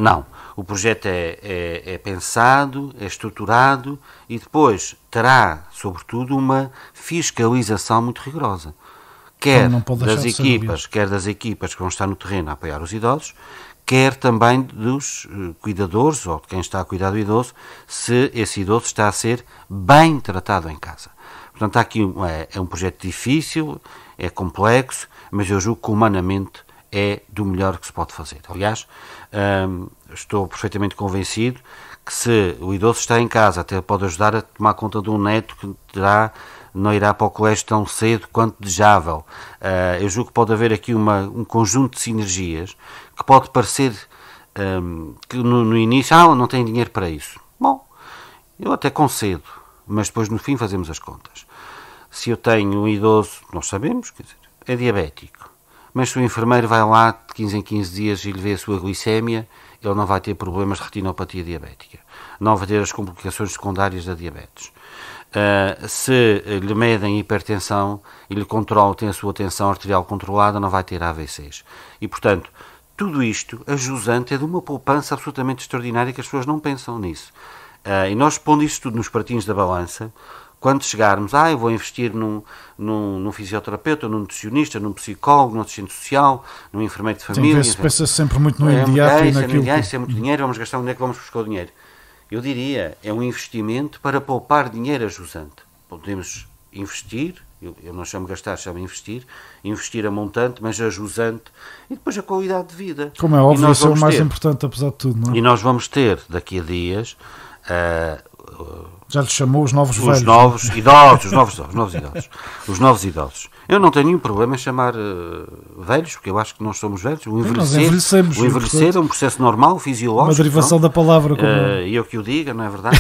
Speaker 3: Não, o projeto é pensado, é estruturado e depois terá, sobretudo, uma fiscalização muito rigorosa. Quer das equipas que vão estar no terreno a apoiar os idosos, quer também dos cuidadores ou de quem está a cuidar do idoso, se esse idoso está a ser bem tratado em casa. Portanto, aqui é um projeto difícil, é complexo, mas eu julgo que humanamente é do melhor que se pode fazer. Aliás, estou perfeitamente convencido que se o idoso está em casa, até pode ajudar a tomar conta de um neto que não irá para o colégio tão cedo quanto desejável. Eu julgo que pode haver aqui um conjunto de sinergias que pode parecer que no início, não tenho dinheiro para isso. Bom, eu até concedo, mas depois no fim fazemos as contas. Se eu tenho um idoso, nós sabemos, quer dizer, é diabético, mas se o enfermeiro vai lá de 15 em 15 dias e lhe vê a sua glicémia, ele não vai ter problemas de retinopatia diabética, não vai ter as complicações secundárias da diabetes. Se lhe medem hipertensão e lhe controlam, tem a sua tensão arterial controlada, não vai ter AVCs. E, portanto, tudo isto, a jusante, é de uma poupança absolutamente extraordinária que as pessoas não pensam nisso. E nós, pondo isto tudo nos pratinhos da balança, quando chegarmos, eu vou investir num fisioterapeuta, num nutricionista, num psicólogo, num assistente social, num enfermeiro de família...
Speaker 2: Sim, pensa sempre muito no imediato e naquilo...
Speaker 3: Isso é muito dinheiro, vamos gastar, onde é que vamos buscar o dinheiro? Eu diria, é um investimento para poupar dinheiro a jusante. Podemos investir, eu não chamo gastar, chamo investir a montante, mas a jusante, e depois a qualidade de vida.
Speaker 2: Como é óbvio, isso é o mais importante, apesar de tudo, não é?
Speaker 3: E nós vamos ter, daqui a dias...
Speaker 2: Já lhe chamou os novos velhos.
Speaker 3: Os novos idosos. Eu não tenho nenhum problema em chamar velhos, porque eu acho que nós somos velhos. O envelhecer é um processo normal, fisiológico.
Speaker 2: Uma derivação da palavra.
Speaker 3: E eu que o diga, não é verdade?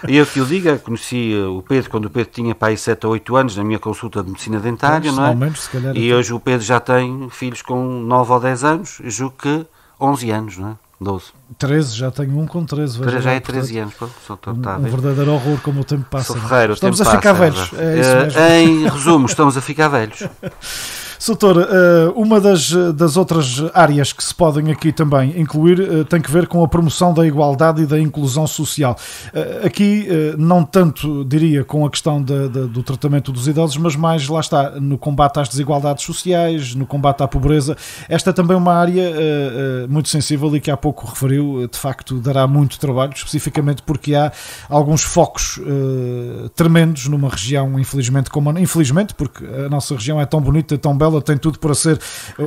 Speaker 3: E eu que o diga, conheci o Pedro quando o Pedro tinha para aí 7 ou 8 anos na minha consulta de medicina dentária, não é?
Speaker 2: Menos, se calhar,
Speaker 3: e hoje o Pedro já tem filhos com 9 ou 10 anos, eu julgo que 11 anos, não é? 12.
Speaker 2: 13, já tenho um com 13.
Speaker 3: Já é 13 anos.
Speaker 2: Um verdadeiro horror como o tempo passa.
Speaker 3: Estamos
Speaker 2: a ficar velhos. É isso mesmo.
Speaker 3: Em resumo, estamos a ficar velhos.
Speaker 2: Doutor, uma das outras áreas que se podem aqui também incluir tem que ver com a promoção da igualdade e da inclusão social. Aqui, não tanto, diria, com a questão do tratamento dos idosos, mas mais, lá está, no combate às desigualdades sociais, no combate à pobreza. Esta é também uma área muito sensível e que há pouco referiu, de facto, dará muito trabalho, especificamente porque há alguns focos tremendos numa região, infelizmente, porque a nossa região é tão bonita, tão bela, tem tudo para ser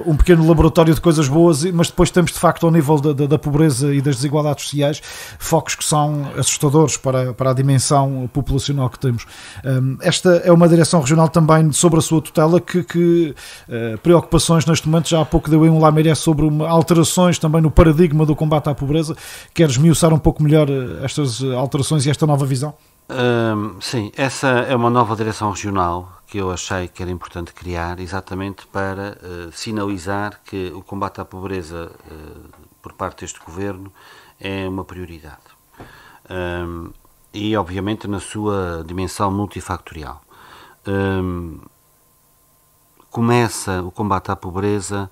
Speaker 2: um pequeno laboratório de coisas boas, mas depois temos de facto ao nível da pobreza e das desigualdades sociais focos que são assustadores para a dimensão populacional que temos. Esta é uma direção regional também sobre a sua tutela que preocupações neste momento, já há pouco deu aí um lamiré sobre alterações também no paradigma do combate à pobreza. Queres esmiuçar um pouco melhor estas alterações e esta nova visão?
Speaker 3: Sim, essa é uma nova direção regional que eu achei que era importante criar exatamente para sinalizar que o combate à pobreza por parte deste governo é uma prioridade. E, obviamente, na sua dimensão multifactorial. Começa o combate à pobreza.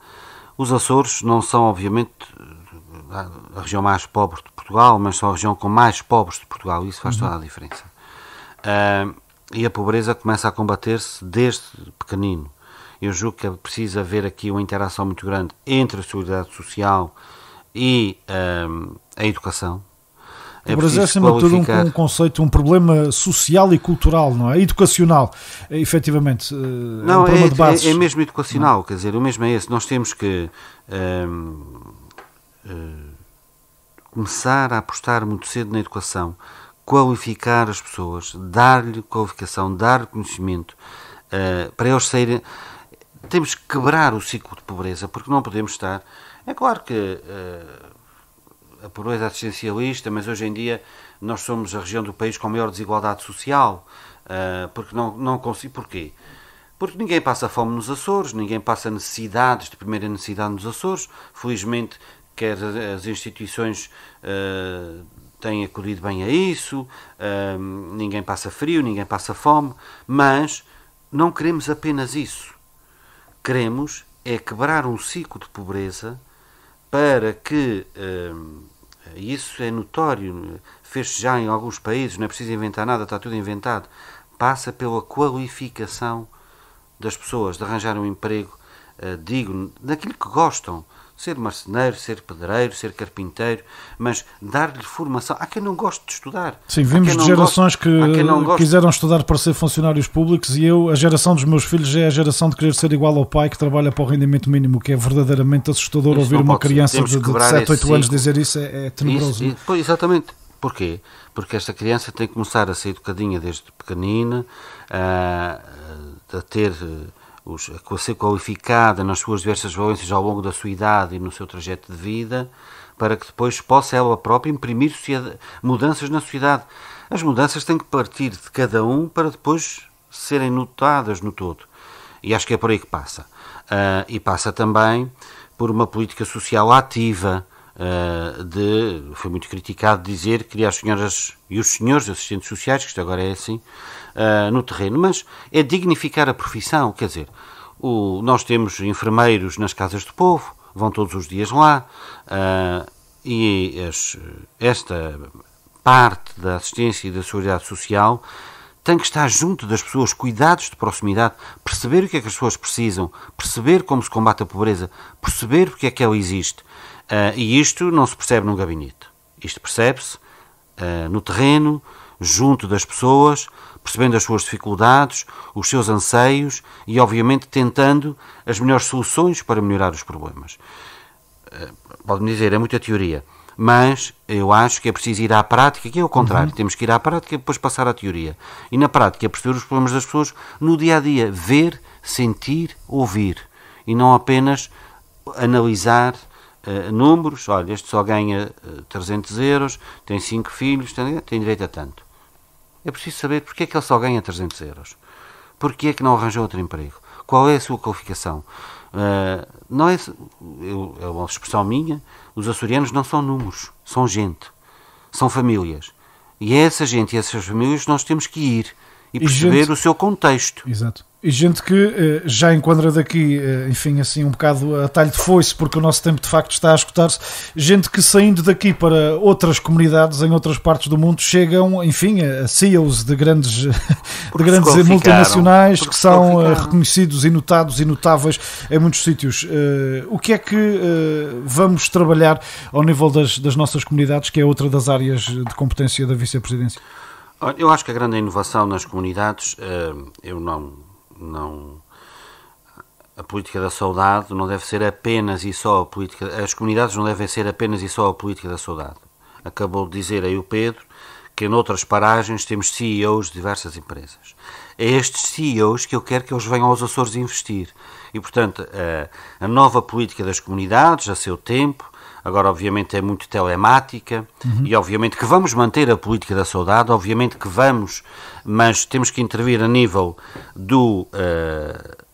Speaker 3: Os Açores não são, obviamente, a região mais pobre de Portugal, mas são a região com mais pobres de Portugal. Isso faz toda a diferença. E a pobreza começa a combater-se desde pequenino. Eu julgo que é preciso haver aqui uma interação muito grande entre a solidariedade social e a educação.
Speaker 2: A pobreza é, acima de tudo, um conceito, um problema social e cultural, não é? Educacional, efetivamente.
Speaker 3: Não, é mesmo educacional, quer dizer, o mesmo é esse. Nós temos que começar a apostar muito cedo na educação, qualificar as pessoas, dar-lhe qualificação, dar conhecimento, para eles saírem. Temos que quebrar o ciclo de pobreza, porque não podemos estar... É claro que a pobreza é assistencialista, mas hoje em dia nós somos a região do país com maior desigualdade social, porque não consigo... Porquê? Porque ninguém passa fome nos Açores, ninguém passa necessidades de primeira necessidade nos Açores. Felizmente, quer as instituições têm acudido bem a isso, ninguém passa frio, ninguém passa fome, mas não queremos apenas isso. Queremos é quebrar um ciclo de pobreza para que, isso é notório, fez-se já em alguns países, não é preciso inventar nada, está tudo inventado, passa pela qualificação das pessoas, de arranjar um emprego digno, daquilo que gostam, ser marceneiro, ser pedreiro, ser carpinteiro, mas dar-lhe formação. Há quem não goste de estudar.
Speaker 2: Sim, vimos de gerações que quiseram estudar para ser funcionários públicos e a geração dos meus filhos é a geração de querer ser igual ao pai que trabalha para o rendimento mínimo, que é verdadeiramente assustador. Isso, ouvir uma criança de 7, 8 anos dizer isso é tenebroso.
Speaker 3: Exatamente. Porquê? Porque esta criança tem que começar a ser educadinha desde pequenina, a ser qualificada nas suas diversas valências ao longo da sua idade e no seu trajeto de vida, para que depois possa ela própria imprimir mudanças na sociedade. As mudanças têm que partir de cada um para depois serem notadas no todo. E acho que é por aí que passa. E passa também por uma política social ativa, foi muito criticado dizer que queria as senhoras e os senhores assistentes sociais, que isto agora é assim, no terreno, mas é dignificar a profissão, quer dizer, nós temos enfermeiros nas casas de povo, vão todos os dias lá, e esta parte da assistência e da seguridade social tem que estar junto das pessoas, cuidados de proximidade, perceber o que é que as pessoas precisam, perceber como se combate a pobreza, perceber porque é que ela existe. E isto não se percebe num gabinete. Isto percebe-se no terreno, junto das pessoas, percebendo as suas dificuldades, os seus anseios e, obviamente, tentando as melhores soluções para melhorar os problemas. Pode-me dizer, é muita teoria, mas eu acho que é preciso ir à prática, que é o contrário, temos que ir à prática e depois passar à teoria. E na prática é perceber os problemas das pessoas no dia-a-dia, ver, sentir, ouvir, e não apenas analisar números. Olha, este só ganha 300 euros, tem 5 filhos, tem direito a tanto. É preciso saber porque é que ele só ganha 300 euros, porque é que não arranjou outro emprego, qual é a sua qualificação. Não é uma expressão minha, os açorianos não são números, são gente, são famílias, e é essa gente e essas famílias nós temos que ir e perceber o seu contexto.
Speaker 2: Exato. E gente que já enquadra daqui, enfim, assim um bocado a talho de foice, porque o nosso tempo de facto está a esgotar-se, gente que saindo daqui para outras comunidades em outras partes do mundo chegam, enfim, a CEOs de grandes multinacionais que são reconhecidos e notados e notáveis em muitos sítios. O que é que vamos trabalhar ao nível das nossas comunidades, que é outra das áreas de competência da vice-presidência?
Speaker 3: Eu acho que a grande inovação nas comunidades, a política da saudade não deve ser apenas e só a política, as comunidades não devem ser apenas e só a política da saudade. Acabou de dizer aí o Pedro que noutras paragens temos CEOs de diversas empresas. É estes CEOs que eu quero que eles venham aos Açores investir. E, portanto, a nova política das comunidades, a seu tempo, agora obviamente é muito telemática, e obviamente que vamos manter a política da saudade, obviamente que vamos, mas temos que intervir a nível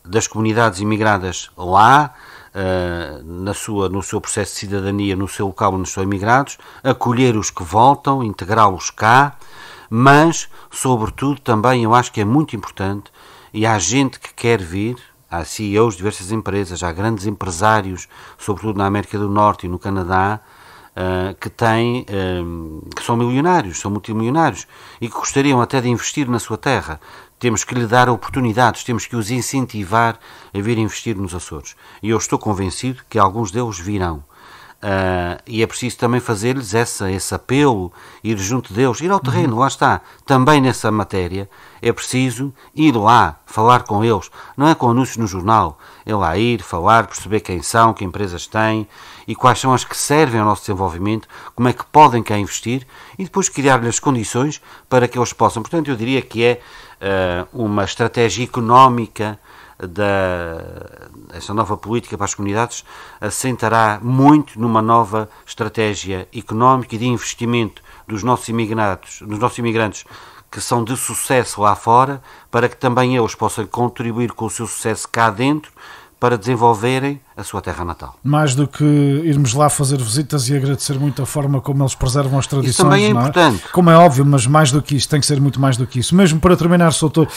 Speaker 3: das comunidades imigradas lá, no seu processo de cidadania, no seu local onde estão imigrados, acolher os que voltam, integrá-los cá, mas, sobretudo, também eu acho que é muito importante, e há gente que quer vir, há CEOs de diversas empresas, há grandes empresários, sobretudo na América do Norte e no Canadá, que são milionários, são multimilionários, e que gostariam até de investir na sua terra. Temos que lhe dar oportunidades, temos que os incentivar a vir investir nos Açores. E eu estou convencido que alguns deles virão. E é preciso também fazer-lhes esse apelo, ir junto deles, ir ao terreno, lá está. Também nessa matéria é preciso ir lá, falar com eles. Não é com anúncios no jornal, é lá ir, falar, perceber quem são, que empresas têm e quais são as que servem ao nosso desenvolvimento, como é que podem cá investir e depois criar-lhes as condições para que eles possam. Portanto, eu diria que é uma estratégia económica esta nova política para as comunidades assentará muito numa nova estratégia económica e de investimento dos nossos imigrantes que são de sucesso lá fora, para que também eles possam contribuir com o seu sucesso cá dentro para desenvolverem a sua terra natal.
Speaker 2: Mais do que irmos lá fazer visitas e agradecer muito a forma como eles preservam as tradições. Isso
Speaker 3: também é importante.
Speaker 2: Como é óbvio, mas mais do que isso, tem que ser muito mais do que isso. Mesmo para terminar, Sr. Doutor,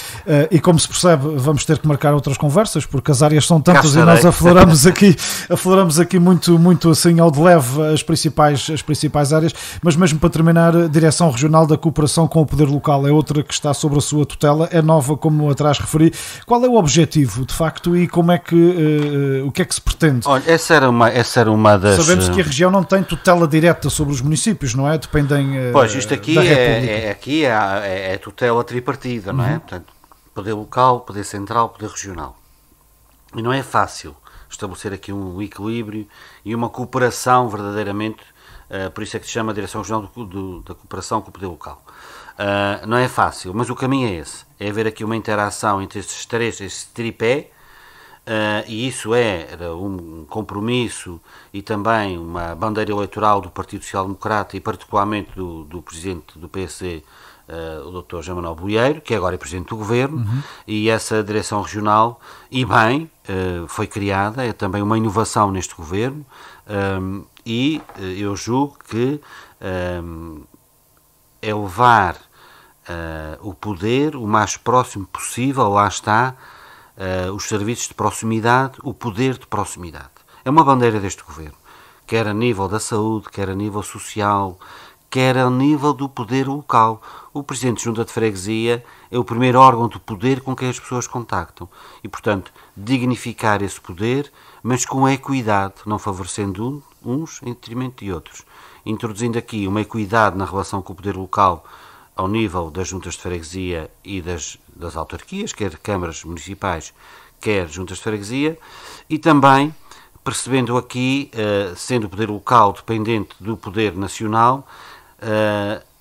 Speaker 2: e como se percebe, vamos ter que marcar outras conversas, porque as áreas são tantas e nós afloramos aqui muito assim ao de leve as principais áreas, mas mesmo para terminar, a Direção Regional da Cooperação com o Poder Local é outra que está sobre a sua tutela, é nova, como atrás referi. Qual é o objetivo, de facto, e como é que, o que é que se pretende?
Speaker 3: Olha, essa era uma das...
Speaker 2: Sabemos que a região não tem tutela direta sobre os municípios, não é? Dependem
Speaker 3: pois, isto aqui
Speaker 2: da República.
Speaker 3: É tutela tripartida, não é? Portanto, poder local, poder central, poder regional. E não é fácil estabelecer aqui um equilíbrio e uma cooperação verdadeiramente, por isso é que se chama a Direção Regional da Cooperação com o Poder Local. Não é fácil, mas o caminho é esse. É haver aqui uma interação entre estes três, este tripé, e isso era um compromisso e também uma bandeira eleitoral do Partido Social Democrata e particularmente do presidente do PSD, o Dr. João Manuel Bolieiro, que agora é Presidente do Governo, e essa direção regional, e bem, foi criada, é também uma inovação neste Governo, e eu julgo que é levar o poder o mais próximo possível, lá está, os serviços de proximidade, o poder de proximidade. É uma bandeira deste Governo, quer a nível da saúde, quer a nível social, quer a nível do poder local. O Presidente de Junta de Freguesia é o primeiro órgão de poder com quem as pessoas contactam e, portanto, dignificar esse poder, mas com equidade, não favorecendo uns em detrimento de outros. Introduzindo aqui uma equidade na relação com o poder local ao nível das juntas de freguesia e das autarquias, quer câmaras municipais, quer juntas de freguesia, e também percebendo aqui, sendo o poder local dependente do poder nacional,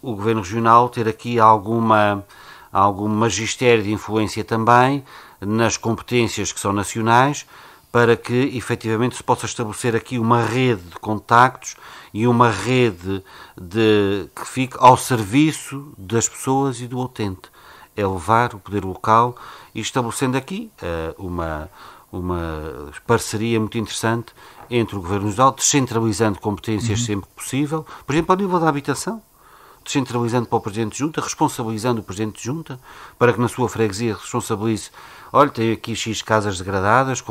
Speaker 3: o Governo Regional ter aqui algum magistério de influência também nas competências que são nacionais, para que efetivamente se possa estabelecer aqui uma rede de contactos e uma rede que fique ao serviço das pessoas e do utente. É levar o poder local e estabelecendo aqui uma parceria muito interessante entre o Governo Regional, descentralizando competências sempre que possível, por exemplo, ao nível da habitação, descentralizando para o Presidente de Junta, responsabilizando o Presidente de Junta, para que na sua freguesia responsabilize, olha, tem aqui X casas degradadas,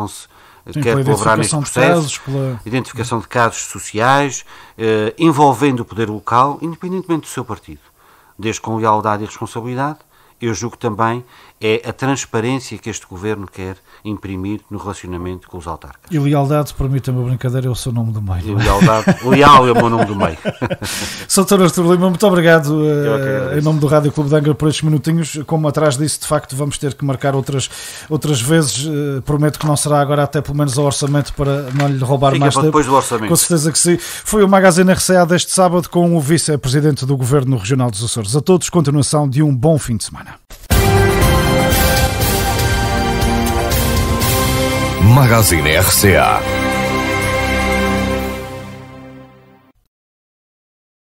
Speaker 3: quer colaborar neste processo, identificação de casos sociais, envolvendo o poder local, independentemente do seu partido, desde com lealdade e responsabilidade. Eu julgo também é a transparência que este Governo quer imprimir no relacionamento com os autarcas.
Speaker 2: E lealdade, permita-me a brincadeira, é o seu nome do meio.
Speaker 3: E leal é o meu nome do meio.
Speaker 2: Sr. Artur Lima, muito obrigado em nome do Rádio Clube de Angra por estes minutinhos. Como atrás disso, de facto, vamos ter que marcar outras vezes. Prometo que não será agora até pelo menos ao orçamento para não lhe roubar
Speaker 3: Fica
Speaker 2: mais tempo.
Speaker 3: Depois do orçamento.
Speaker 2: Com certeza que sim. Foi o Magazine RCA deste sábado com o Vice-Presidente do Governo Regional dos Açores. A todos, continuação de um bom fim de semana.
Speaker 1: Magazine RCA.